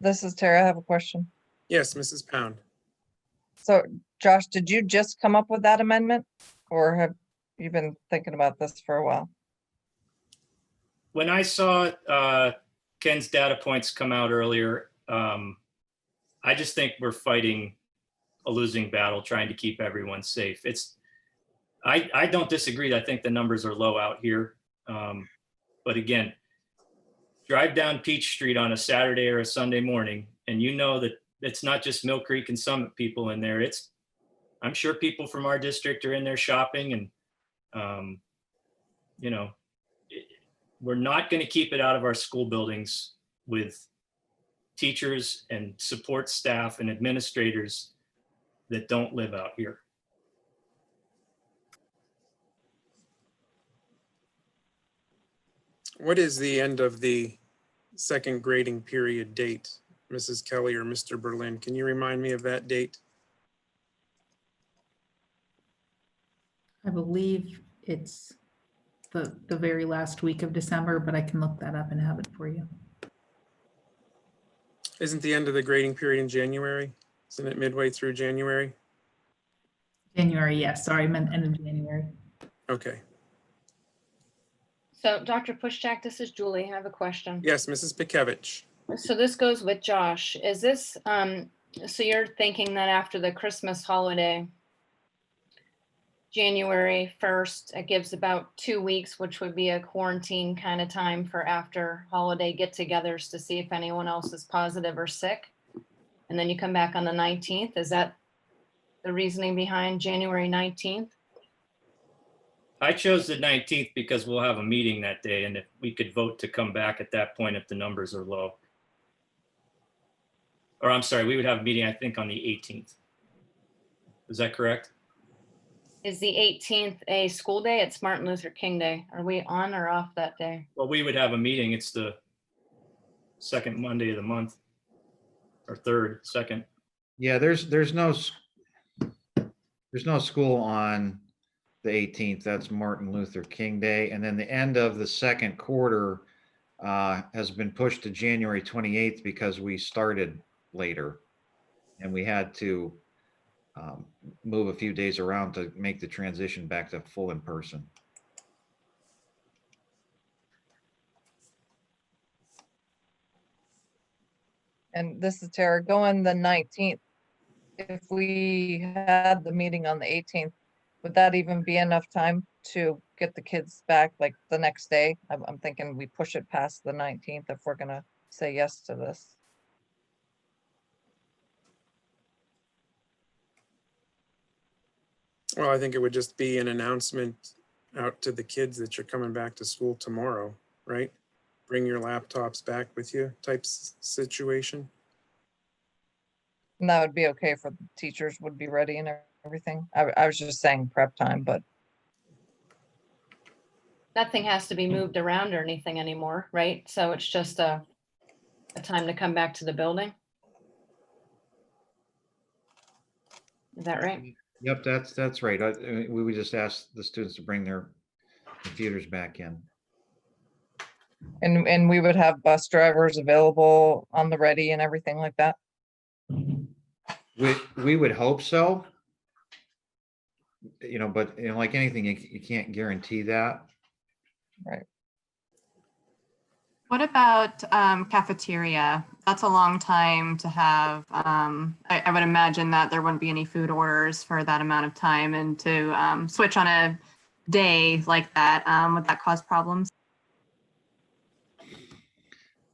This is Tara. I have a question.
Yes, Mrs. Pound.
So Josh, did you just come up with that amendment or have you been thinking about this for a while?
When I saw Ken's data points come out earlier, I just think we're fighting a losing battle trying to keep everyone safe. I don't disagree. I think the numbers are low out here. But again, drive down Peach Street on a Saturday or a Sunday morning, and you know that it's not just Mill Creek and Summit people in there. I'm sure people from our district are in there shopping, and we're not going to keep it out of our school buildings with teachers and support staff and administrators that don't live out here.
What is the end of the second grading period date, Mrs. Kelly or Mr. Berlin? Can you remind me of that date?
I believe it's the very last week of December, but I can look that up and have it for you.
Isn't the end of the grading period in January? Isn't it midway through January?
January, yes. Sorry, I meant end of January.
Okay.
So Dr. Pushjack, this is Julie. I have a question.
Yes, Mrs. Pikevich.
So this goes with Josh. Is this, so you're thinking that after the Christmas holiday, January 1st, it gives about 2 weeks, which would be a quarantine kind of time for after holiday get-togethers to see if anyone else is positive or sick. And then you come back on the 19th. Is that the reasoning behind January 19th?
I chose the 19th because we'll have a meeting that day, and if we could vote to come back at that point if the numbers are low. Or I'm sorry, we would have a meeting, I think, on the 18th. Is that correct?
Is the 18th a school day? It's Martin Luther King Day. Are we on or off that day?
Well, we would have a meeting. It's the second Monday of the month, or second.
Yeah, there's no school on the 18th, that's Martin Luther King Day. And then the end of the second quarter has been pushed to January 28th because we started later. And we had to move a few days around to make the transition back to full in person.
And this is Tara, going the 19th. If we had the meeting on the 18th, would that even be enough time to get the kids back like the next day? I'm thinking we push it past the 19th if we're gonna say yes to this.
Well, I think it would just be an announcement out to the kids that you're coming back to school tomorrow, right? Bring your laptops back with you type situation.
And that would be okay for the teachers, would be ready and everything. I was just saying prep time, but
Nothing has to be moved around or anything anymore, right? So it's just a time to come back to the building. Is that right?
Yep, that's right. We would just ask the students to bring their computers back in.
and we would have bus drivers available on the ready and everything like that.
We would hope so. But like anything, you can't guarantee that.
Right.
What about cafeteria? That's a long time to have. I would imagine that there wouldn't be any food orders for that amount of time, and to switch on a day like that, would that cause problems?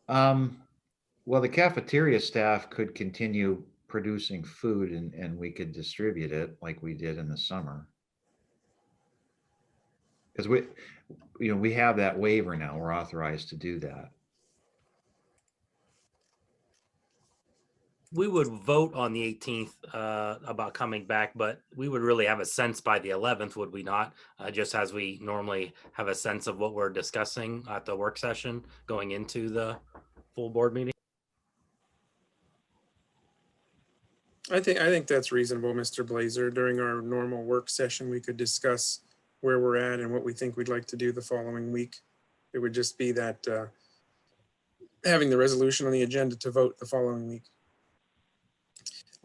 Well, the cafeteria staff could continue producing food and we could distribute it like we did in the summer. Because we have that waiver now, we're authorized to do that.
We would vote on the 18th about coming back, but we would really have a sense by the 11th, would we not? Just as we normally have a sense of what we're discussing at the work session going into the full board meeting.
I think that's reasonable, Mr. Blazer. During our normal work session, we could discuss where we're at and what we think we'd like to do the following week. It would just be that having the resolution on the agenda to vote the following week.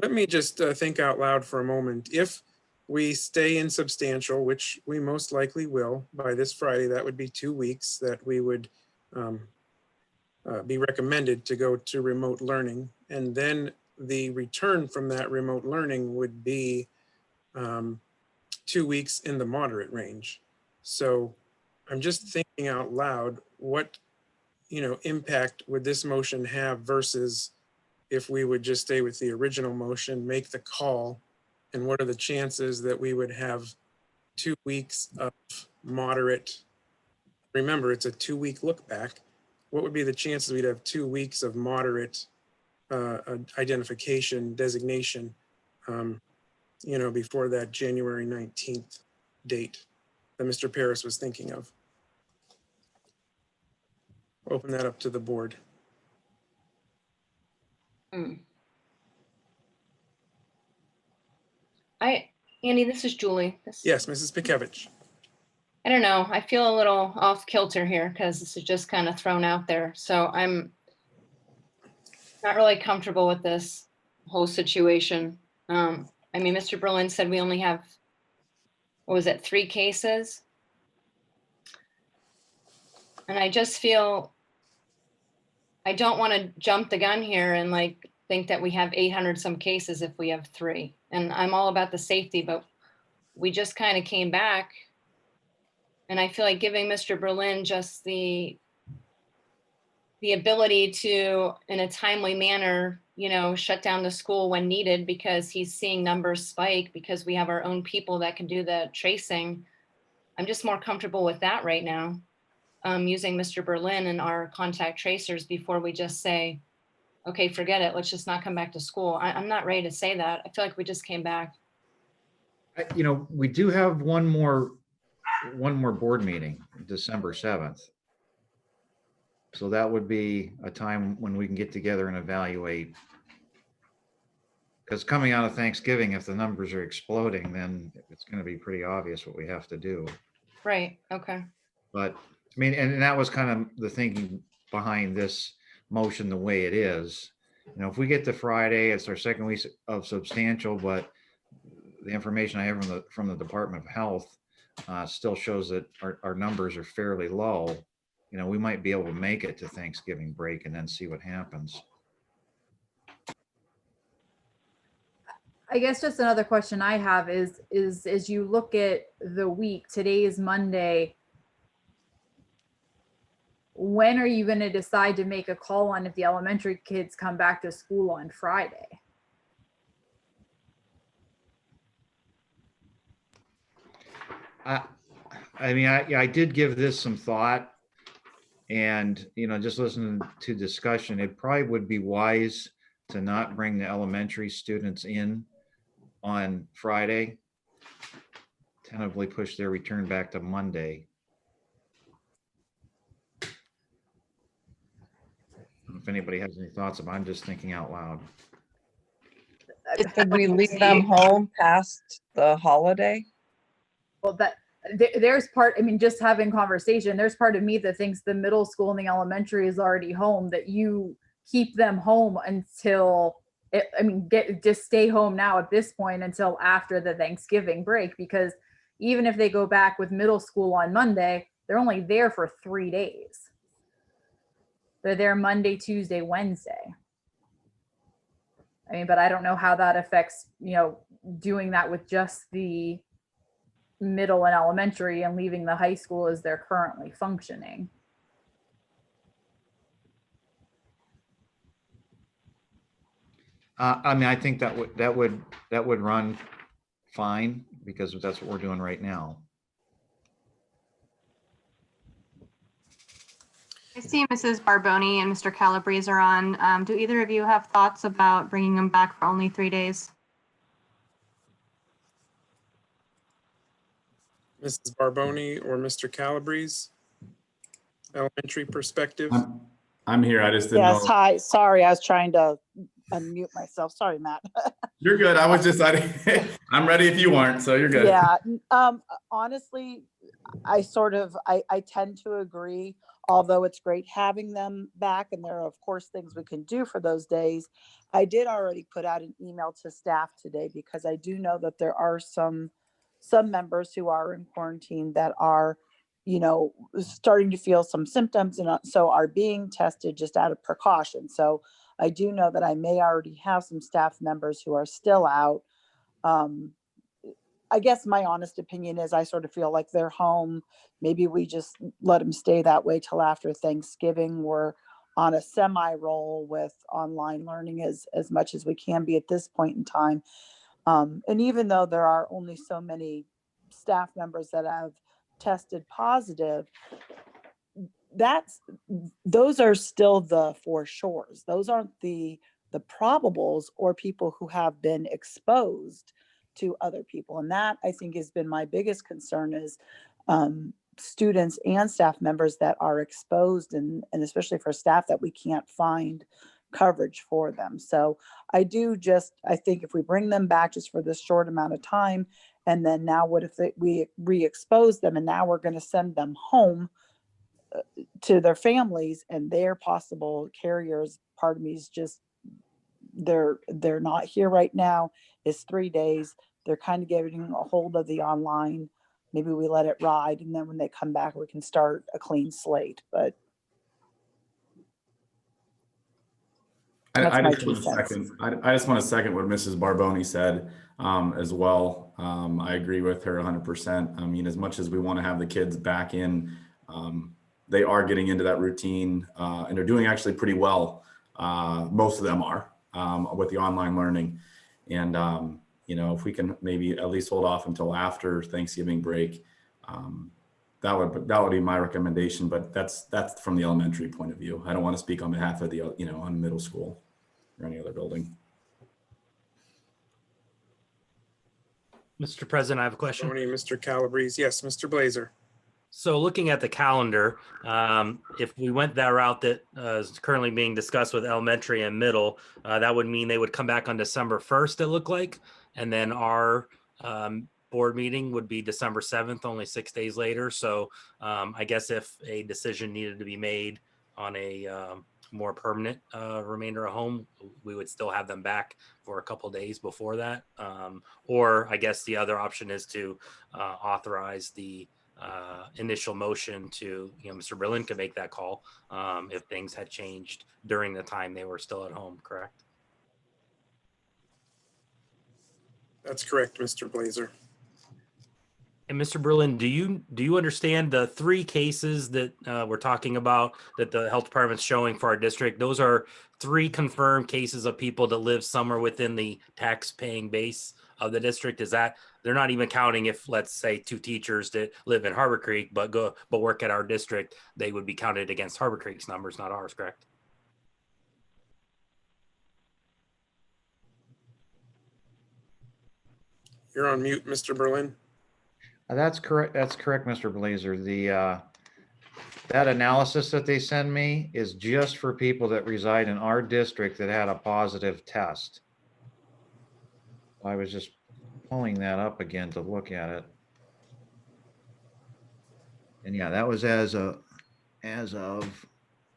Let me just think out loud for a moment. If we stay in substantial, which we most likely will by this Friday, that would be 2 weeks that we would be recommended to go to remote learning. And then the return from that remote learning would be 2 weeks in the moderate range. So I'm just thinking out loud, what impact would this motion have versus if we would just stay with the original motion, make the call, and what are the chances that we would have 2 weeks of moderate? Remember, it's a 2-week look back. What would be the chances we'd have 2 weeks of moderate identification designation, before that January 19th date that Mr. Paris was thinking of? Open that up to the board.
Andy, this is Julie.
Yes, Mrs. Pikevich.
I don't know. I feel a little off kilter here because this is just kind of thrown out there. So I'm not really comfortable with this whole situation. Mr. Berlin said we only have, what was it, 3 cases? And I just feel, I don't want to jump the gun here and think that we have 800 some cases if we have 3. And I'm all about the safety, but we just kind of came back. And I feel like giving Mr. Berlin just the ability to, in a timely manner, shut down the school when needed because he's seeing numbers spike because we have our own people that can do the tracing. I'm just more comfortable with that right now, using Mr. Berlin and our contact tracers before we just say, okay, forget it. Let's just not come back to school. I'm not ready to say that. I feel like we just came back.
We do have one more board meeting, December 7th. So that would be a time when we can get together and evaluate Because coming out of Thanksgiving, if the numbers are exploding, then it's going to be pretty obvious what we have to do.
Right, okay.
But I mean, and that was kind of the thinking behind this motion the way it is. You know, if we get to Friday, it's our second week of substantial, but the information I have from the Department of Health still shows that our numbers are fairly low. You know, we might be able to make it to Thanksgiving break and then see what happens.
I guess just another question I have is as you look at the week, today is Monday. When are you going to decide to make a call on if the elementary kids come back to school on Friday?
I mean, I did give this some thought, and, you know, just listening to discussion, it probably would be wise to not bring the elementary students in on Friday, tentatively push their return back to Monday. If anybody has any thoughts about it, I'm just thinking out loud.
Could we leave them home past the holiday?
Well, there's part, I mean, just having conversation, there's part of me that thinks the middle school and the elementary is already home, that you keep them home until just stay home now at this point until after the Thanksgiving break, because even if they go back with middle school on Monday, they're only there for 3 days. They're there Monday, Tuesday, Wednesday. I mean, but I don't know how that affects, you know, doing that with just the middle and elementary and leaving the high school as they're currently functioning.
I mean, I think that would run fine, because that's what we're doing right now.
I see Mrs. Barboni and Mr. Calabrese are on. Do either of you have thoughts about bringing them back for only 3 days?
Mrs. Barboni or Mr. Calabrese? Elementary perspective?
I'm here. I just didn't
Yes,
know.
hi. Sorry, I was trying to unmute myself. Sorry, Matt.
You're good. I was just, I'm ready if you aren't, so you're good.
Yeah, honestly, I tend to agree, although it's great having them back, and there are, of course, things we can do for those days. I did already put out an email to staff today, because I do know that there are some members who are in quarantine that are, you know, starting to feel some symptoms, and so are being tested just out of precaution. So I do know that I may already have some staff members who are still out. I guess my honest opinion is I sort of feel like they're home. Maybe we just let them stay that way till after Thanksgiving. We're on a semi-roll with online learning as much as we can be at this point in time. And even though there are only so many staff members that have tested positive, those are still the for sures. Those aren't the probables or people who have been exposed to other people. And that, I think, has been my biggest concern, is students and staff members that are exposed, and especially for staff that we can't find coverage for them. So I think if we bring them back just for this short amount of time, and then now what if we re-expose them, and now we're going to send them home to their families and their possible carriers. Part of me is just, they're not here right now. It's 3 days. They're kind of getting a hold of the online. Maybe we let it ride, and then when they come back, we can start a clean slate. But
I just want to second what Mrs. Barboni said as well. I agree with her 100%. I mean, as much as we want to have the kids back in, they are getting into that routine, and they're doing actually pretty well. Most of them are with the online learning. And, you know, if we can maybe at least hold off until after Thanksgiving break, that would be my recommendation. But that's from the elementary point of view. I don't want to speak on behalf of the, you know, on middle school or any other building.
Mr. President, I have a question.
Barboni, Mr. Calabrese. Yes, Mr. Blazer.
So looking at the calendar, if we went that route that is currently being discussed with elementary and middle, that would mean they would come back on December 1st, it looked like. And then our board meeting would be December 7th, only 6 days later. So I guess if a decision needed to be made on a more permanent remainder of home, we would still have them back for a couple days before that. Or I guess the other option is to authorize the initial motion to, Mr. Berlin could make that call if things had changed during the time they were still at home, correct?
That's correct, Mr. Blazer.
And Mr. Berlin, do you understand the 3 cases that we're talking about that the health department's showing for our district? Those are 3 confirmed cases of people that live somewhere within the tax-paying base of the district. Is that they're not even counting if, let's say, 2 teachers that live in Harbor Creek but work at our district, they would be counted against Harbor Creek's numbers, not ours, correct?
You're on mute, Mr. Berlin.
That's correct. That's correct, Mr. Blazer. That analysis that they send me is just for people that reside in our district that had a positive test. I was just pulling that up again to look at it. And yeah, that was as of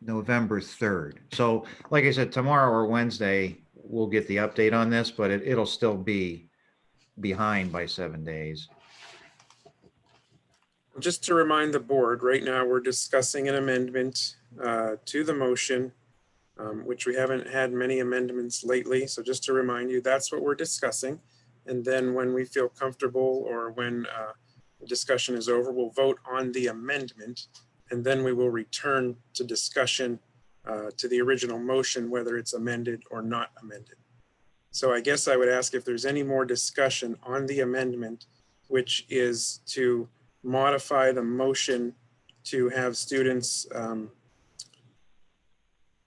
November 3rd. So like I said, tomorrow or Wednesday, we'll get the update on this, but it'll still be behind by 7 days.
Just to remind the board, right now we're discussing an amendment to the motion, which we haven't had many amendments lately. So just to remind you, that's what we're discussing. And then when we feel comfortable or when the discussion is over, we'll vote on the amendment. And then we will return to discussion to the original motion, whether it's amended or not amended. So I guess I would ask if there's any more discussion on the amendment, which is to modify the motion to have students,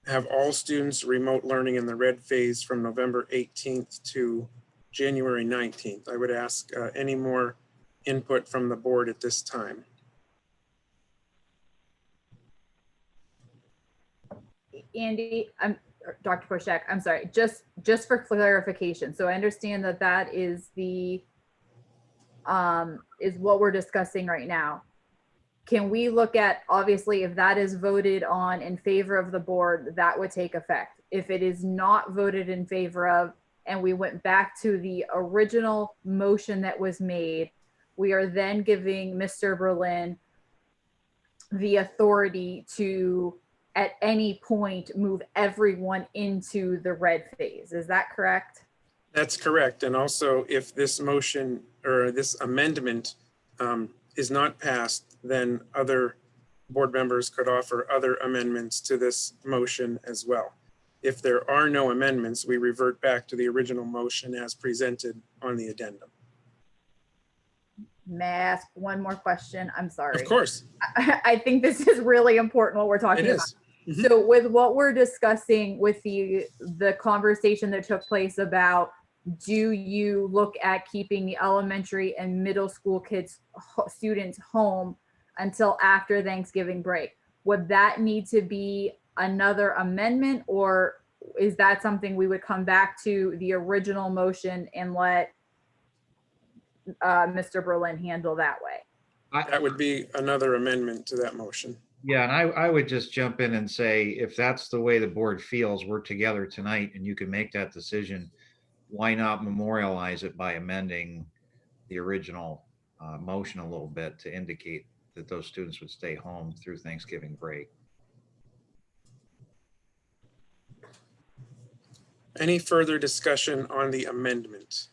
have all students remote learning in the red phase from November 18th to January 19th. I would ask any more input from the board at this time.
Andy, Dr. Pushek, I'm sorry, just for clarification. So I understand that is the is what we're discussing right now. Can we look at, obviously, if that is voted on in favor of the board, that would take effect. If it is not voted in favor of, and we went back to the original motion that was made, we are then giving Mr. Berlin the authority to, at any point, move everyone into the red phase. Is that correct?
That's correct. And also, if this motion or this amendment is not passed, then other board members could offer other amendments to this motion as well. If there are no amendments, we revert back to the original motion as presented on the addendum.
May I ask one more question? I'm sorry.
Of course.
I think this is really important what we're talking
It
about.
is. Mm-hmm.
So with what we're discussing with the conversation that took place about, do you look at keeping the elementary and middle school students home until after Thanksgiving break? Would that need to be another amendment, or is that something we would come back to the original motion and let Mr. Berlin handle that way?
That would be another amendment to that motion.
Yeah, and I would just jump in and say, if that's the way the board feels, we're together tonight and you can make that decision. Why not memorialize it by amending the original motion a little bit to indicate that those students would stay home through Thanksgiving break?
Any further discussion on the amendment?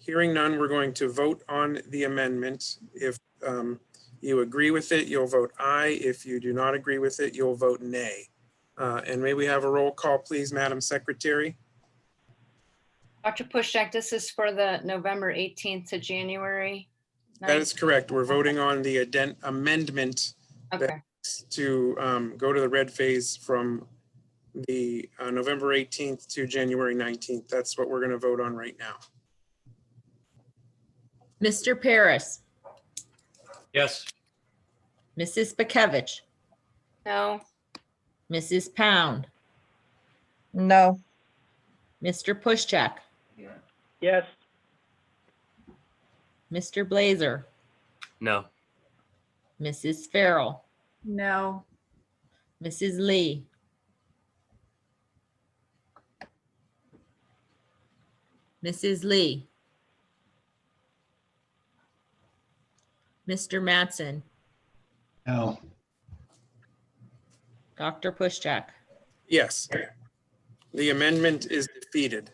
Hearing none, we're going to vote on the amendment. If you agree with it, you'll vote aye. If you do not agree with it, you'll vote nay. And may we have a roll call, please, Madam Secretary?
Dr. Pushek, this is for the November 18th to January 9th?
That is correct. We're voting on the amendment
Okay.
to go to the red phase from the November 18th to January 19th. That's what we're going to vote on right now.
Mr. Paris,
Yes.
Mrs. Bekevich,
No.
Mrs. Pound,
No.
Mr. Pushcheck,
Yes.
Mr. Blazer,
No.
Mrs. Farrell,
No.
Mrs. Lee, Mrs. Lee, Mr. Mattson,
No.
Dr. Pushcheck.
Yes. The amendment is defeated.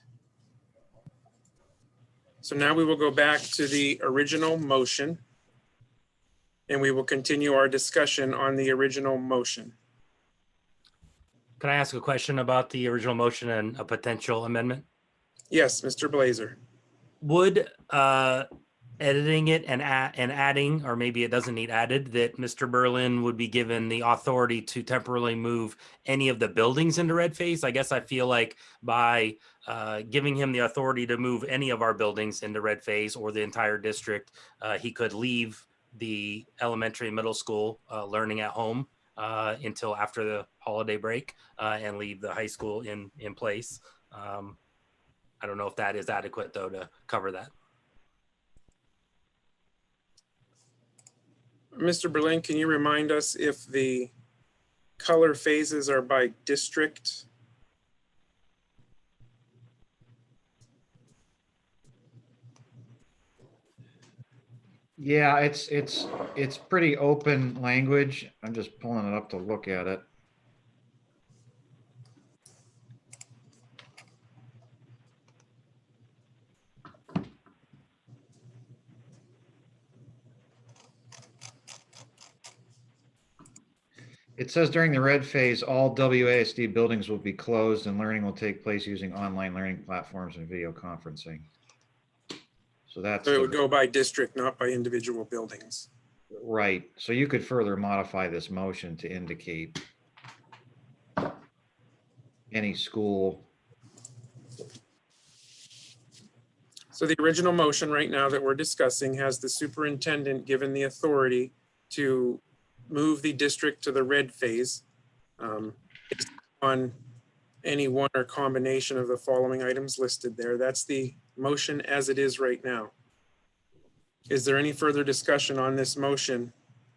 So now we will go back to the original motion. And we will continue our discussion on the original motion.
Can I ask a question about the original motion and a potential amendment?
Yes, Mr. Blazer.
Would editing it and adding, or maybe it doesn't need added, that Mr. Berlin would be given the authority to temporarily move any of the buildings into red phase? I guess I feel like by giving him the authority to move any of our buildings into red phase or the entire district, he could leave the elementary and middle school learning at home until after the holiday break and leave the high school in place. I don't know if that is adequate though to cover that.
Mr. Berlin, can you remind us if the color phases are by district?
Yeah, it's pretty open language. I'm just pulling it up to look at it. It says during the red phase, all WASD buildings will be closed and learning will take place using online learning platforms and video conferencing. So that's
So it would go by district, not by individual buildings.
right. So you could further modify this motion to indicate any school.
So the original motion right now that we're discussing has the superintendent given the authority to move the district to the red phase based on any one or combination of the following items listed there. That's the motion as it is right now. Is there any further discussion on this motion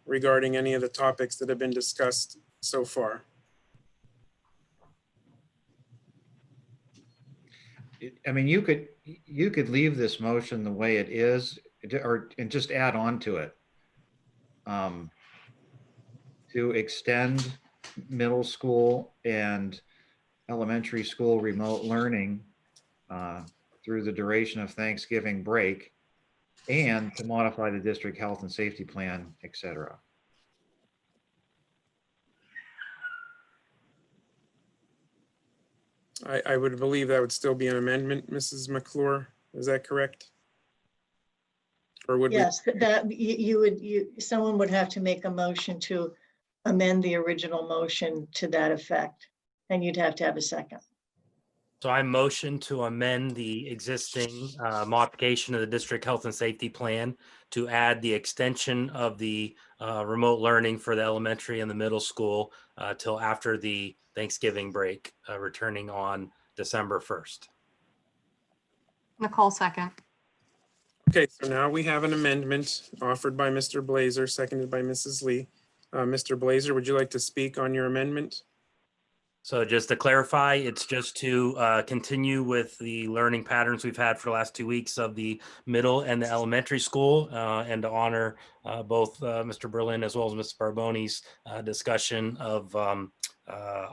regarding any of the topics that have been discussed so far?
I mean, you could leave this motion the way it is, and just add on to it. To extend middle school and elementary school remote learning through the duration of Thanksgiving break, and to modify the district health and safety plan, et cetera.
I would believe that would still be an amendment, Mrs. McClure. Is that correct? Or would we?
Yes, that someone would have to make a motion to amend the original motion to that effect, and you'd have to have a second.
So I motion to amend the existing modification of the district health and safety plan to add the extension of the remote learning for the elementary and the middle school till after the Thanksgiving break, returning on December 1st.
Nicole second.
Okay, so now we have an amendment offered by Mr. Blazer, seconded by Mrs. Lee. Mr. Blazer, would you like to speak on your amendment?
So just to clarify, it's just to continue with the learning patterns we've had for the last 2 weeks of the middle and the elementary school, and to honor both Mr. Berlin as well as Mrs. Barboni's discussion of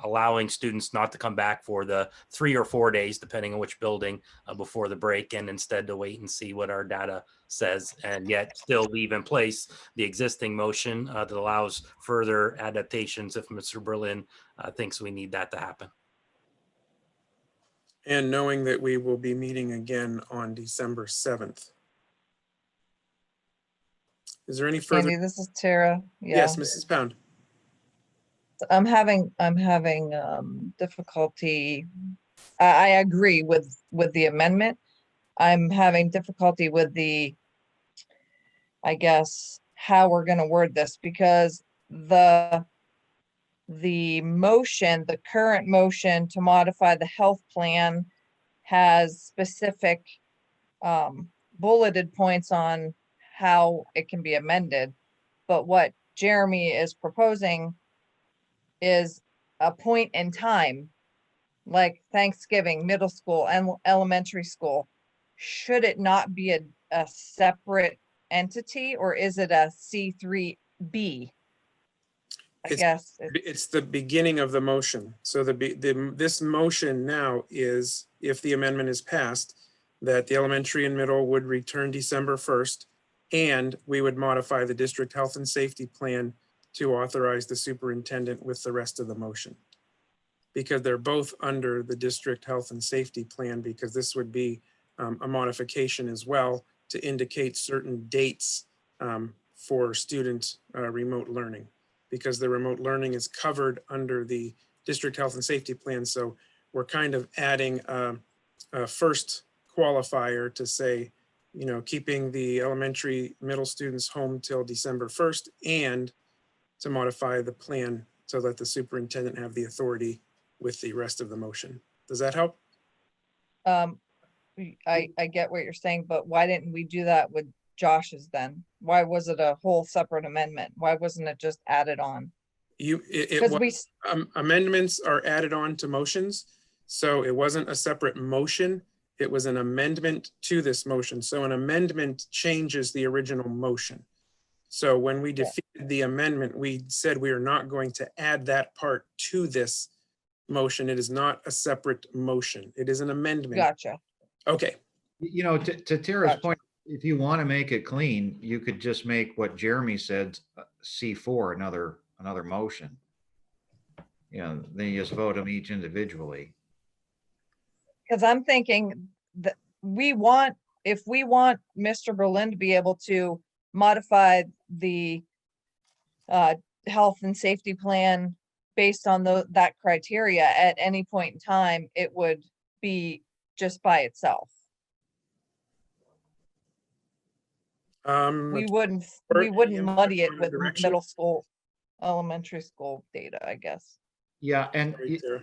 allowing students not to come back for the 3 or 4 days, depending on which building, before the break, and instead to wait and see what our data says, and yet still leave in place the existing motion that allows further adaptations if Mr. Berlin thinks we need that to happen.
And knowing that we will be meeting again on December 7th. Is there any further?
Andy, this is Tara. Yeah.
Yes, Mrs. Pound.
I'm having difficulty. I agree with the amendment. I'm having difficulty with the I guess, how we're gonna word this, because the motion, the current motion to modify the health plan has specific bulleted points on how it can be amended. But what Jeremy is proposing is a point in time, like Thanksgiving, middle school and elementary school. Should it not be a separate entity, or is it a C3B? I
It's-
guess.
It's the beginning of the motion. So this motion now is, if the amendment is passed, that the elementary and middle would return December 1st, and we would modify the district health and safety plan to authorize the superintendent with the rest of the motion. Because they're both under the district health and safety plan, because this would be a modification as well to indicate certain dates for student remote learning, because the remote learning is covered under the district health and safety plan. So we're kind of adding a first qualifier to say, you know, keeping the elementary, middle students home till December 1st, and to modify the plan so that the superintendent have the authority with the rest of the motion. Does that help?
I get what you're saying, but why didn't we do that with Josh's then? Why was it a whole separate amendment? Why wasn't it just added on?
Amendments are added on to motions. So it wasn't a separate motion. It was an amendment to this motion. So an amendment changes the original motion. So when we defeated the amendment, we said we are not going to add that part to this motion. It is not a separate motion. It is an amendment.
Gotcha.
Okay.
You know, to Tara's point, if you want to make it clean, you could just make what Jeremy said, C4, another motion. You know, then you just vote them each individually.
Because I'm thinking that if we want Mr. Berlin to be able to modify the health and safety plan based on that criteria at any point in time, it would be just by itself. We wouldn't muddy it with middle school, elementary school data, I guess.
Yeah, and you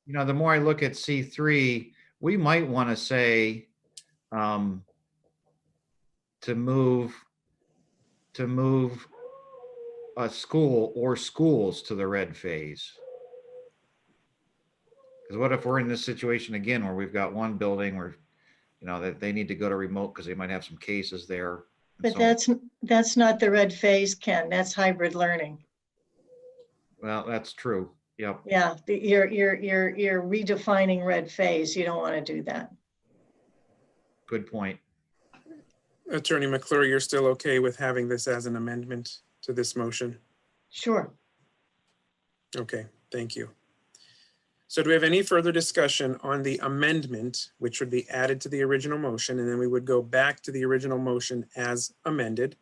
know, the more I look at C3, we might want to say to move a school or schools to the red phase. Because what if we're in this situation again where we've got one building where, you know, that they need to go to remote because they might have some cases there.
But that's not the red phase, Ken. That's hybrid learning.
Well, that's true. Yep.
Yeah, you're redefining red phase. You don't want to do that.
Good point.
Attorney McClure, you're still okay with having this as an amendment to this motion?
Sure.
Okay, thank you. So do we have any further discussion on the amendment, which would be added to the original motion, and then we would go back to the original motion as amended,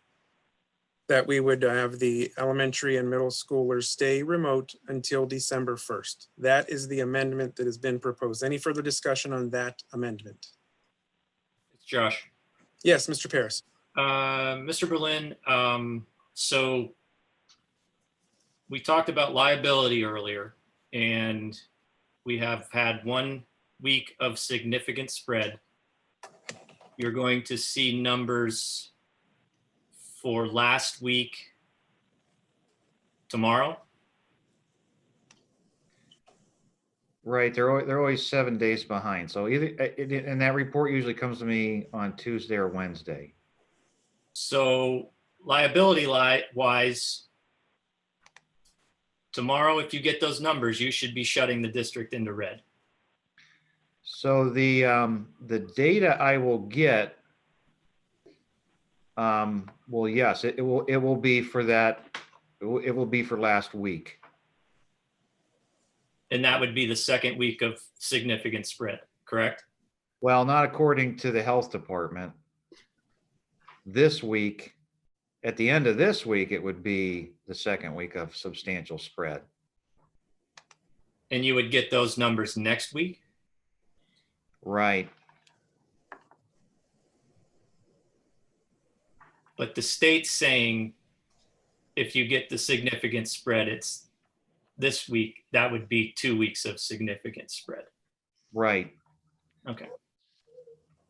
that we would have the elementary and middle schoolers stay remote until December 1st. That is the amendment that has been proposed. Any further discussion on that amendment?
It's Josh.
Yes, Mr. Paris.
Mr. Berlin, so we talked about liability earlier, and we have had 1 week of significant spread. You're going to see numbers for last week tomorrow.
Right, they're always 7 days behind. So either, and that report usually comes to me on Tuesday or Wednesday.
So liability wise, tomorrow, if you get those numbers, you should be shutting the district into red.
So the data I will get, well, yes, it will be for that. It will be for last week.
And that would be the 2nd week of significant spread, correct?
Well, not according to the health department. This week, at the end of this week, it would be the 2nd week of substantial spread.
And you would get those numbers next week?
Right.
But the state's saying if you get the significant spread, it's this week, that would be 2 weeks of significant spread.
Right,
Okay.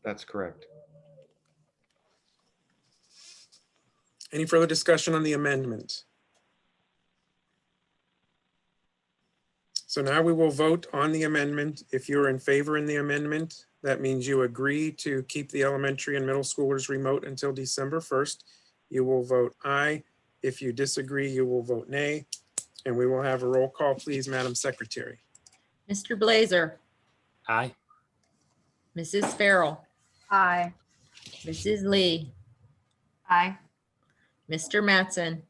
that's correct.
Any further discussion on the amendment? So now we will vote on the amendment. If you're in favor in the amendment, that means you agree to keep the elementary and middle schoolers remote until December 1st. You will vote aye. If you disagree, you will vote nay. And we will have a roll call, please, Madam Secretary.
Mr. Blazer,
Aye.
Mrs. Farrell,
Aye.
Mrs. Lee,
Aye.
Mr. Mattson,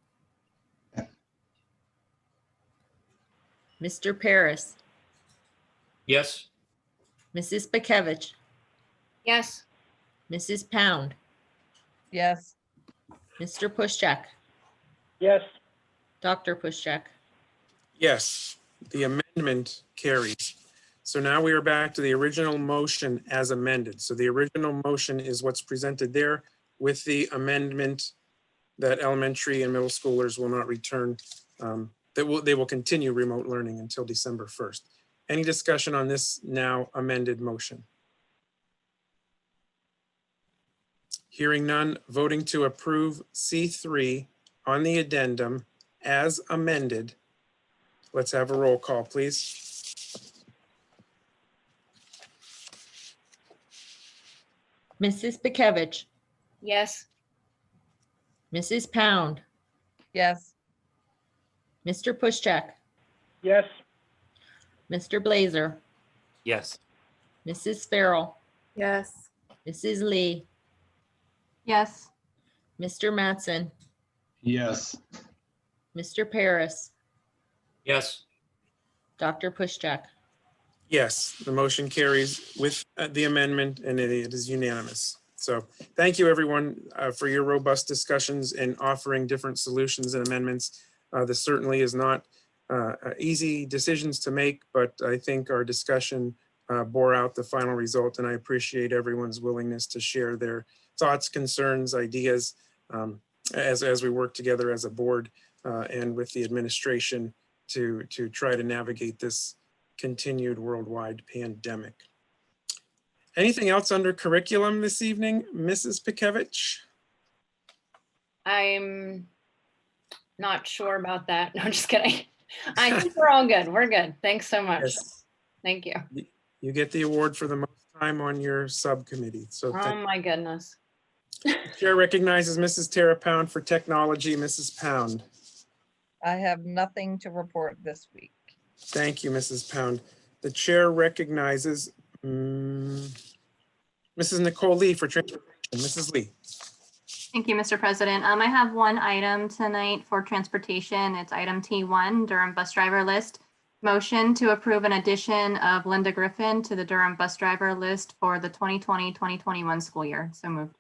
Mr. Paris,
Yes.
Mrs. Bekevich,
Yes.
Mrs. Pound,
Yes.
Mr. Pushcheck,
Yes.
Dr. Pushcheck.
Yes, the amendment carries. So now we are back to the original motion as amended. So the original motion is what's presented there with the amendment that elementary and middle schoolers will not return, they will continue remote learning until December 1st. Any discussion on this now amended motion? Hearing none, voting to approve C3 on the addendum as amended. Let's have a roll call, please.
Mrs. Bekevich,
Yes.
Mrs. Pound,
Yes.
Mr. Pushcheck,
Yes.
Mr. Blazer,
Yes.
Mrs. Farrell,
Yes.
Mrs. Lee,
Yes.
Mr. Mattson,
Yes.
Mr. Paris,
Yes.
Dr. Pushcheck.
Yes, the motion carries with the amendment and it is unanimous. So thank you, everyone, for your robust discussions and offering different solutions and amendments. This certainly is not easy decisions to make, but I think our discussion bore out the final result, and I appreciate everyone's willingness to share their thoughts, concerns, ideas as we work together as a board and with the administration to try to navigate this continued worldwide pandemic. Anything else under curriculum this evening, Mrs. Bekevich?
I'm not sure about that. No, I'm just kidding. I think we're all good. We're good. Thanks so much.
Yes.
Thank you.
You get the award for the most time on your subcommittee. So
Oh my goodness.
Chair recognizes Mrs. Tara Pound for technology. Mrs. Pound.
I have nothing to report this week.
Thank you, Mrs. Pound. The chair recognizes Mrs. Nicole Lee for transportation. Mrs. Lee.
Thank you, Mr. President. I have one item tonight for transportation. It's item T1, Durham bus driver list. Motion to approve an addition of Linda Griffin to the Durham bus driver list for the 2020-2021 school year. So moved.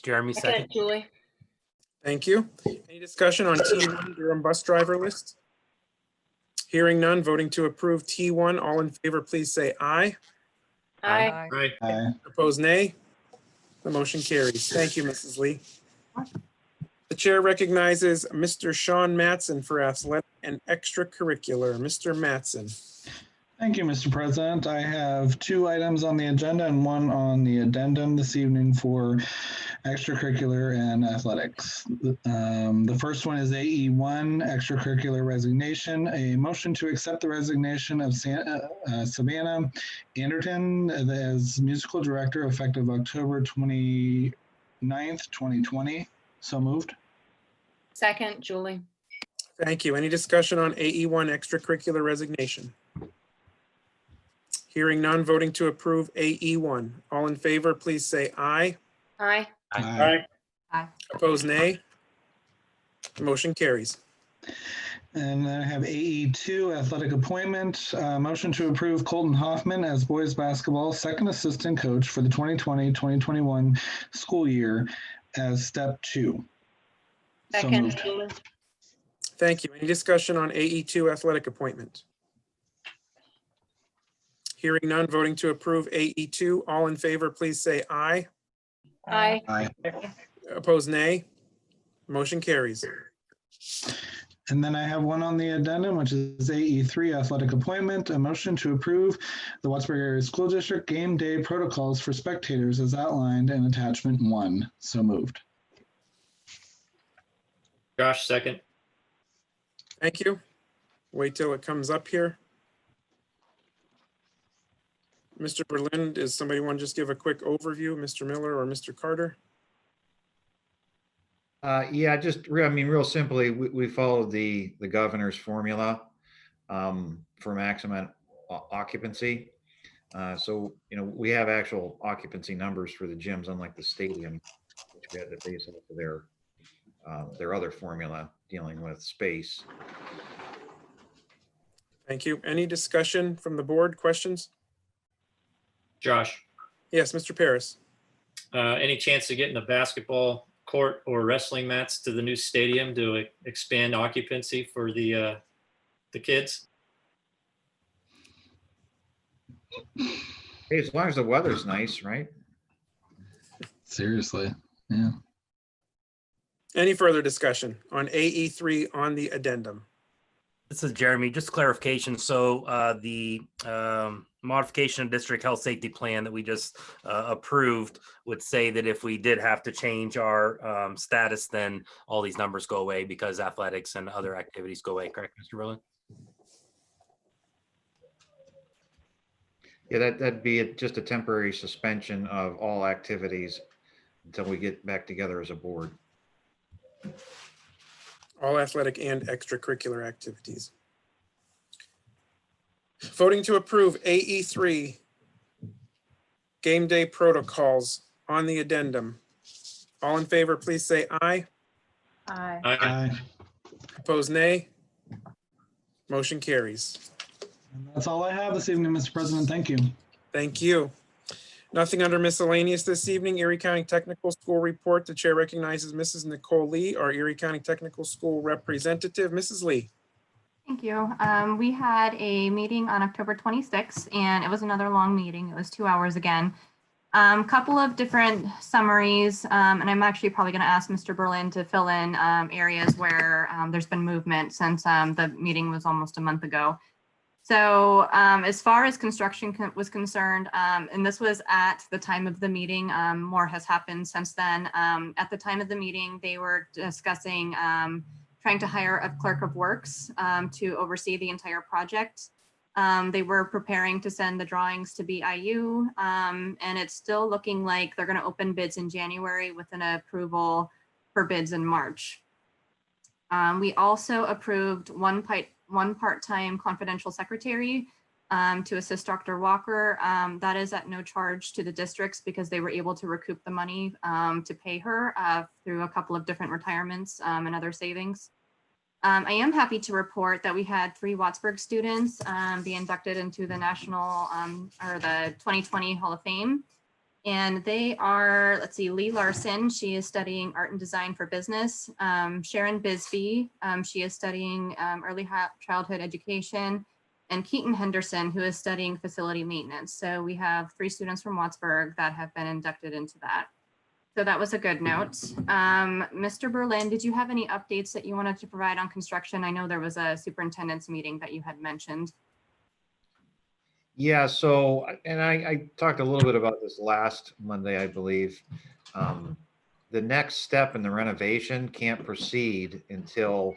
Jeremy, second.
Julie.
Thank you. Any discussion on T1 Durham bus driver list? Hearing none, voting to approve T1. All in favor, please say aye.
Aye.
Right.
Opposed, nay. The motion carries. Thank you, Mrs. Lee. The chair recognizes Mr. Sean Mattson for athletic and extracurricular. Mr. Mattson.
Thank you, Mr. President. I have two items on the agenda and one on the addendum this evening for extracurricular and athletics. The first one is AE1, extracurricular resignation. A motion to accept the resignation of Savannah Anderton as musical director effective October 29th, 2020. So moved.
Second, Julie.
Thank you. Any discussion on AE1 extracurricular resignation? Hearing none, voting to approve AE1. All in favor, please say aye.
Aye.
Aye.
Aye.
Opposed, nay. The motion carries.
And then I have AE2, athletic appointment. Motion to approve Colton Hoffman as boys basketball second assistant coach for the 2020-2021 school year as step 2. So
Second,
moved.
Julie.
Thank you. Any discussion on AE2 athletic appointment? Hearing none, voting to approve AE2. All in favor, please say aye.
Aye.
Aye.
Opposed, nay. Motion carries.
And then I have one on the addendum, which is AE3 athletic appointment, a motion to approve the Wattsburg Area School District game day protocols for spectators as outlined in attachment 1. So moved.
Josh, second.
Thank you. Wait till it comes up here. Mr. Berlin, does somebody want to just give a quick overview, Mr. Miller or Mr. Carter?
Yeah, I mean, real simply, we followed the governor's formula for maximum occupancy. So, we have actual occupancy numbers for the gyms, unlike the stadium, which we had to base off of their other formula dealing with space.
Thank you. Any discussion from the board? Questions?
Josh,
Yes, Mr. Paris.
any chance of getting a basketball court or wrestling mats to the new stadium to expand occupancy for the kids?
Hey, as long as the weather's nice, right?
Seriously. Yeah.
Any further discussion on AE3 on the addendum?
This is Jeremy, just clarification. So the modification of district health safety plan that we just approved would say that if we did have to change our status, then all these numbers go away because athletics and other activities go away, correct, Mr. Berlin?
Yeah, that'd be just a temporary suspension of all activities until we get back together as a board.
All athletic and extracurricular activities. Voting to approve AE3 game day protocols on the addendum. All in favor, please say aye.
Aye.
Aye.
Opposed, nay. Motion carries.
And that's all I have this evening, Mr. President. Thank you.
Thank you. Nothing under miscellaneous this evening. Erie County Technical School report. The chair recognizes Mrs. Nicole Lee, our Erie County Technical School representative. Mrs. Lee.
Thank you. We had a meeting on October 26th, and it was another long meeting. It was 2 hours again. Couple of different summaries, and I'm actually probably going to ask Mr. Berlin to fill in areas where there's been movement since the meeting was almost a month ago. So as far as construction was concerned, and this was at the time of the meeting, more has happened since then. At the time of the meeting, they were discussing trying to hire a clerk of works to oversee the entire project. They were preparing to send the drawings to BIU, and it's still looking like they're going to open bids in January with an approval for bids in March. We also approved one part-time confidential secretary to assist Dr. Walker. That is at no charge to the districts because they were able to recoup the money to pay her through a couple of different retirements and other savings. I am happy to report that we had 3 Wattsburg students be inducted into the national or the 2020 Hall of Fame. And they are, let's see, Lee Larson, she is studying art and design for business. Sharon Bisbee, she is studying early childhood education. And Keaton Henderson, who is studying facility maintenance. So we have 3 students from Wattsburg that have been inducted into that. So that was a good note. Mr. Berlin, did you have any updates that you wanted to provide on construction? I know there was a superintendent's meeting that you had mentioned.
Yeah, so, and I talked a little bit about this last Monday, I believe. The next step in the renovation can't proceed until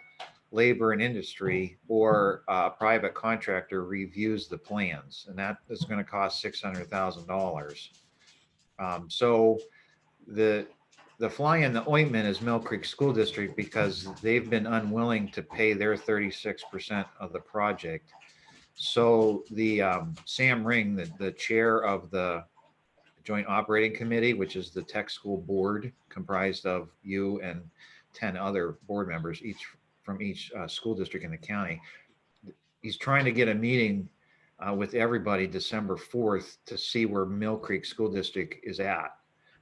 labor and industry or a private contractor reviews the plans, and that is going to cost $600,000. So the fly in the ointment is Mill Creek School District because they've been unwilling to pay their 36% of the project. So the Sam Ring, the chair of the Joint Operating Committee, which is the tech school board comprised of you and 10 other board members, each from each school district in the county, he's trying to get a meeting with everybody December 4th to see where Mill Creek School District is at,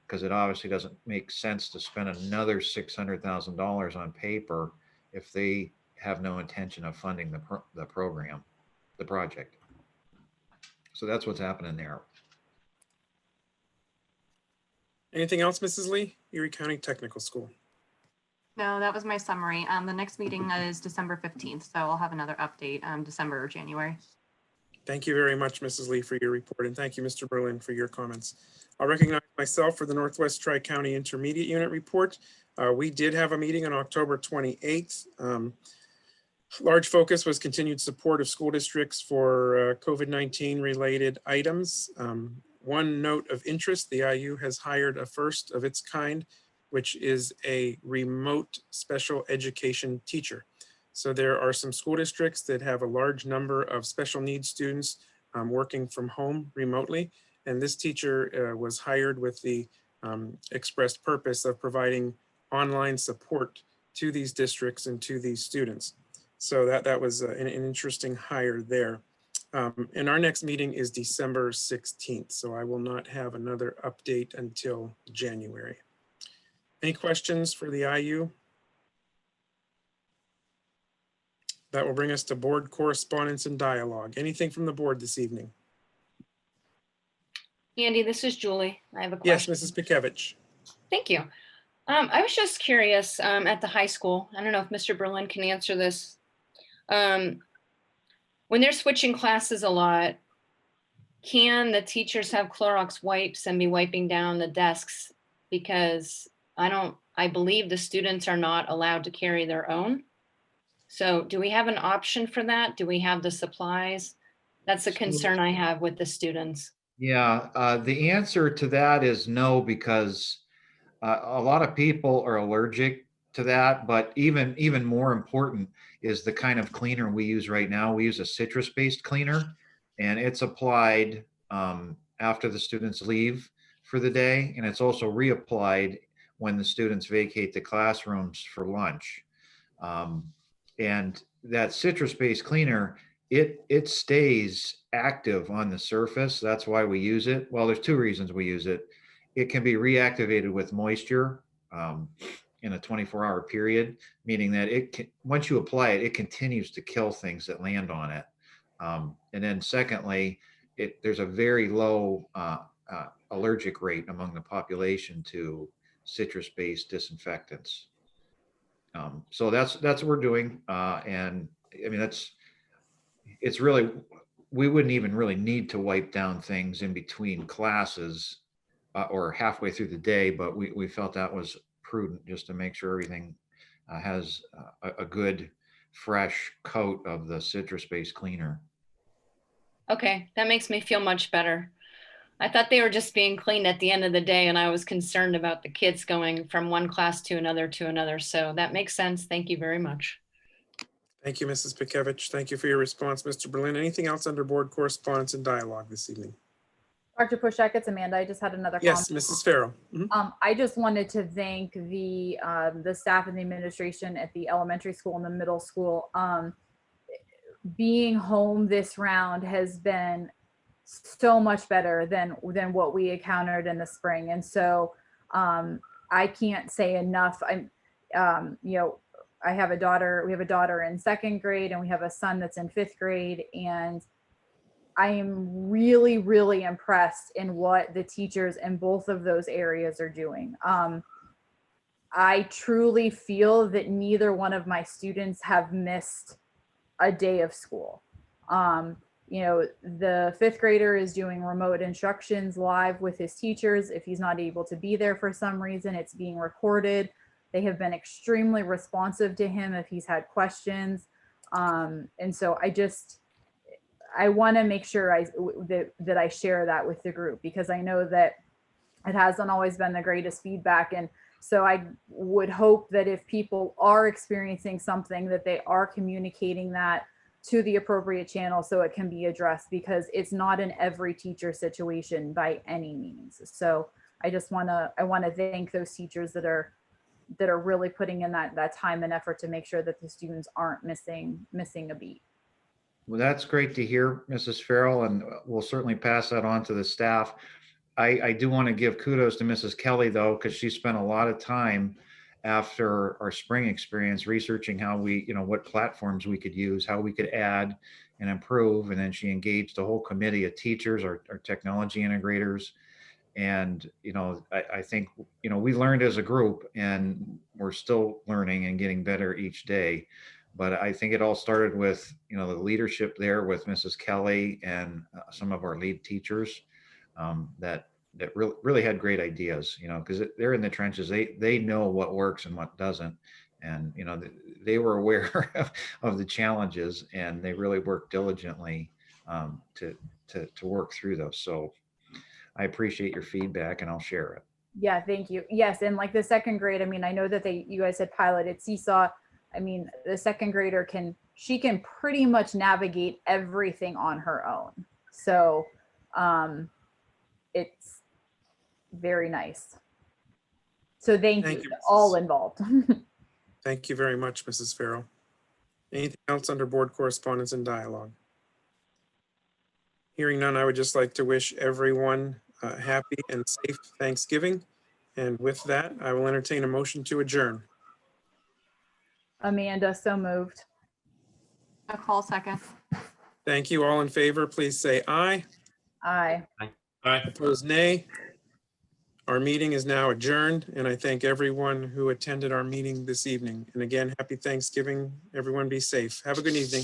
because it obviously doesn't make sense to spend another $600,000 on paper if they have no intention of funding the program. The project. So that's what's happening there.
Anything else, Mrs. Lee? Erie County Technical School.
No, that was my summary. The next meeting is December 15th, so I'll have another update, December or January.
Thank you very much, Mrs. Lee, for your report, and thank you, Mr. Berlin, for your comments. I'll recognize myself for the Northwest Tri-County Intermediate Unit report. We did have a meeting on October 28th. Large focus was continued support of school districts for COVID-19 related items. One note of interest, the IU has hired a first of its kind, which is a remote special education teacher. So there are some school districts that have a large number of special needs students working from home remotely. And this teacher was hired with the expressed purpose of providing online support to these districts and to these students. So that was an interesting hire there. And our next meeting is December 16th. So I will not have another update until January. Any questions for the IU? That will bring us to board correspondence and dialogue. Anything from the board this evening?
Andy, this is Julie. I have a
Yes,
question.
Mrs. Pikevich.
Thank you. I was just curious, at the high school, I don't know if Mr. Berlin can answer this. When they're switching classes a lot, can the teachers have Clorox wipes and be wiping down the desks? Because I believe the students are not allowed to carry their own. So do we have an option for that? Do we have the supplies? That's a concern I have with the students.
Yeah, the answer to that is no, because a lot of people are allergic to that, but even more important is the kind of cleaner we use right now. We use a citrus-based cleaner, and it's applied after the students leave for the day, and it's also reapplied when the students vacate the classrooms for lunch. And that citrus-based cleaner, it stays active on the surface. That's why we use it. Well, there's two reasons we use it. It can be reactivated with moisture in a 24-hour period, meaning that once you apply it, it continues to kill things that land on it. And then secondly, there's a very low allergic rate among the population to citrus-based disinfectants. So that's what we're doing. And I mean, it's really, we wouldn't even really need to wipe down things in between classes or halfway through the day, but we felt that was prudent just to make sure everything has a good fresh coat of the citrus-based cleaner.
Okay, that makes me feel much better. I thought they were just being cleaned at the end of the day, and I was concerned about the kids going from one class to another. So that makes sense. Thank you very much.
Thank you, Mrs. Pikevich. Thank you for your response, Mr. Berlin. Anything else under board correspondence and dialogue this evening?
Dr. Pushek, it's Amanda. I just had another
Yes,
comment.
Mrs. Farrell. Mhm.
I just wanted to thank the staff and the administration at the elementary school and the middle school. Being home this round has been so much better than what we encountered in the spring. And so I can't say enough. I have a daughter, we have a daughter in 2nd grade and we have a son that's in 5th grade. And I am really, really impressed in what the teachers in both of those areas are doing. I truly feel that neither one of my students have missed a day of school. The 5th grader is doing remote instructions live with his teachers. If he's not able to be there for some reason, it's being recorded. They have been extremely responsive to him if he's had questions. And so I want to make sure that I share that with the group, because I know that it hasn't always been the greatest feedback. And so I would hope that if people are experiencing something, that they are communicating that to the appropriate channel so it can be addressed, because it's not an every teacher situation by any means. So I want to thank those teachers that are really putting in that time and effort to make sure that the students aren't missing a beat.
Well, that's great to hear, Mrs. Farrell, and we'll certainly pass that on to the staff. I do want to give kudos to Mrs. Kelly, though, because she spent a lot of time after our spring experience researching how what platforms we could use, how we could add and improve. And then she engaged a whole committee of teachers, our technology integrators, And, I think, we learned as a group and we're still learning and getting better each day. But I think it all started with, the leadership there with Mrs. Kelly and some of our lead teachers that really had great ideas, because they're in the trenches. They know what works and what doesn't. And, they were aware of the challenges and they really worked diligently to work through those. So I appreciate your feedback and I'll share it.
Yeah, thank you. Yes, and like the second grade, I mean, I know that you guys had piloted Seesaw. I mean, the second grader can pretty much navigate everything on her own. So it's very nice. So thank you to all involved.
Thank you very much, Mrs. Farrell. Anything else under board correspondence and dialogue? Hearing none, I would just like to wish everyone a happy and safe Thanksgiving. And with that, I will entertain a motion to adjourn.
Amanda, so moved.
A call second.
Thank you. All in favor, please say aye.
Aye.
Aye.
Opposed, nay. Our meeting is now adjourned, and I thank everyone who attended our meeting this evening. And again, happy Thanksgiving. Everyone be safe. Have a good evening.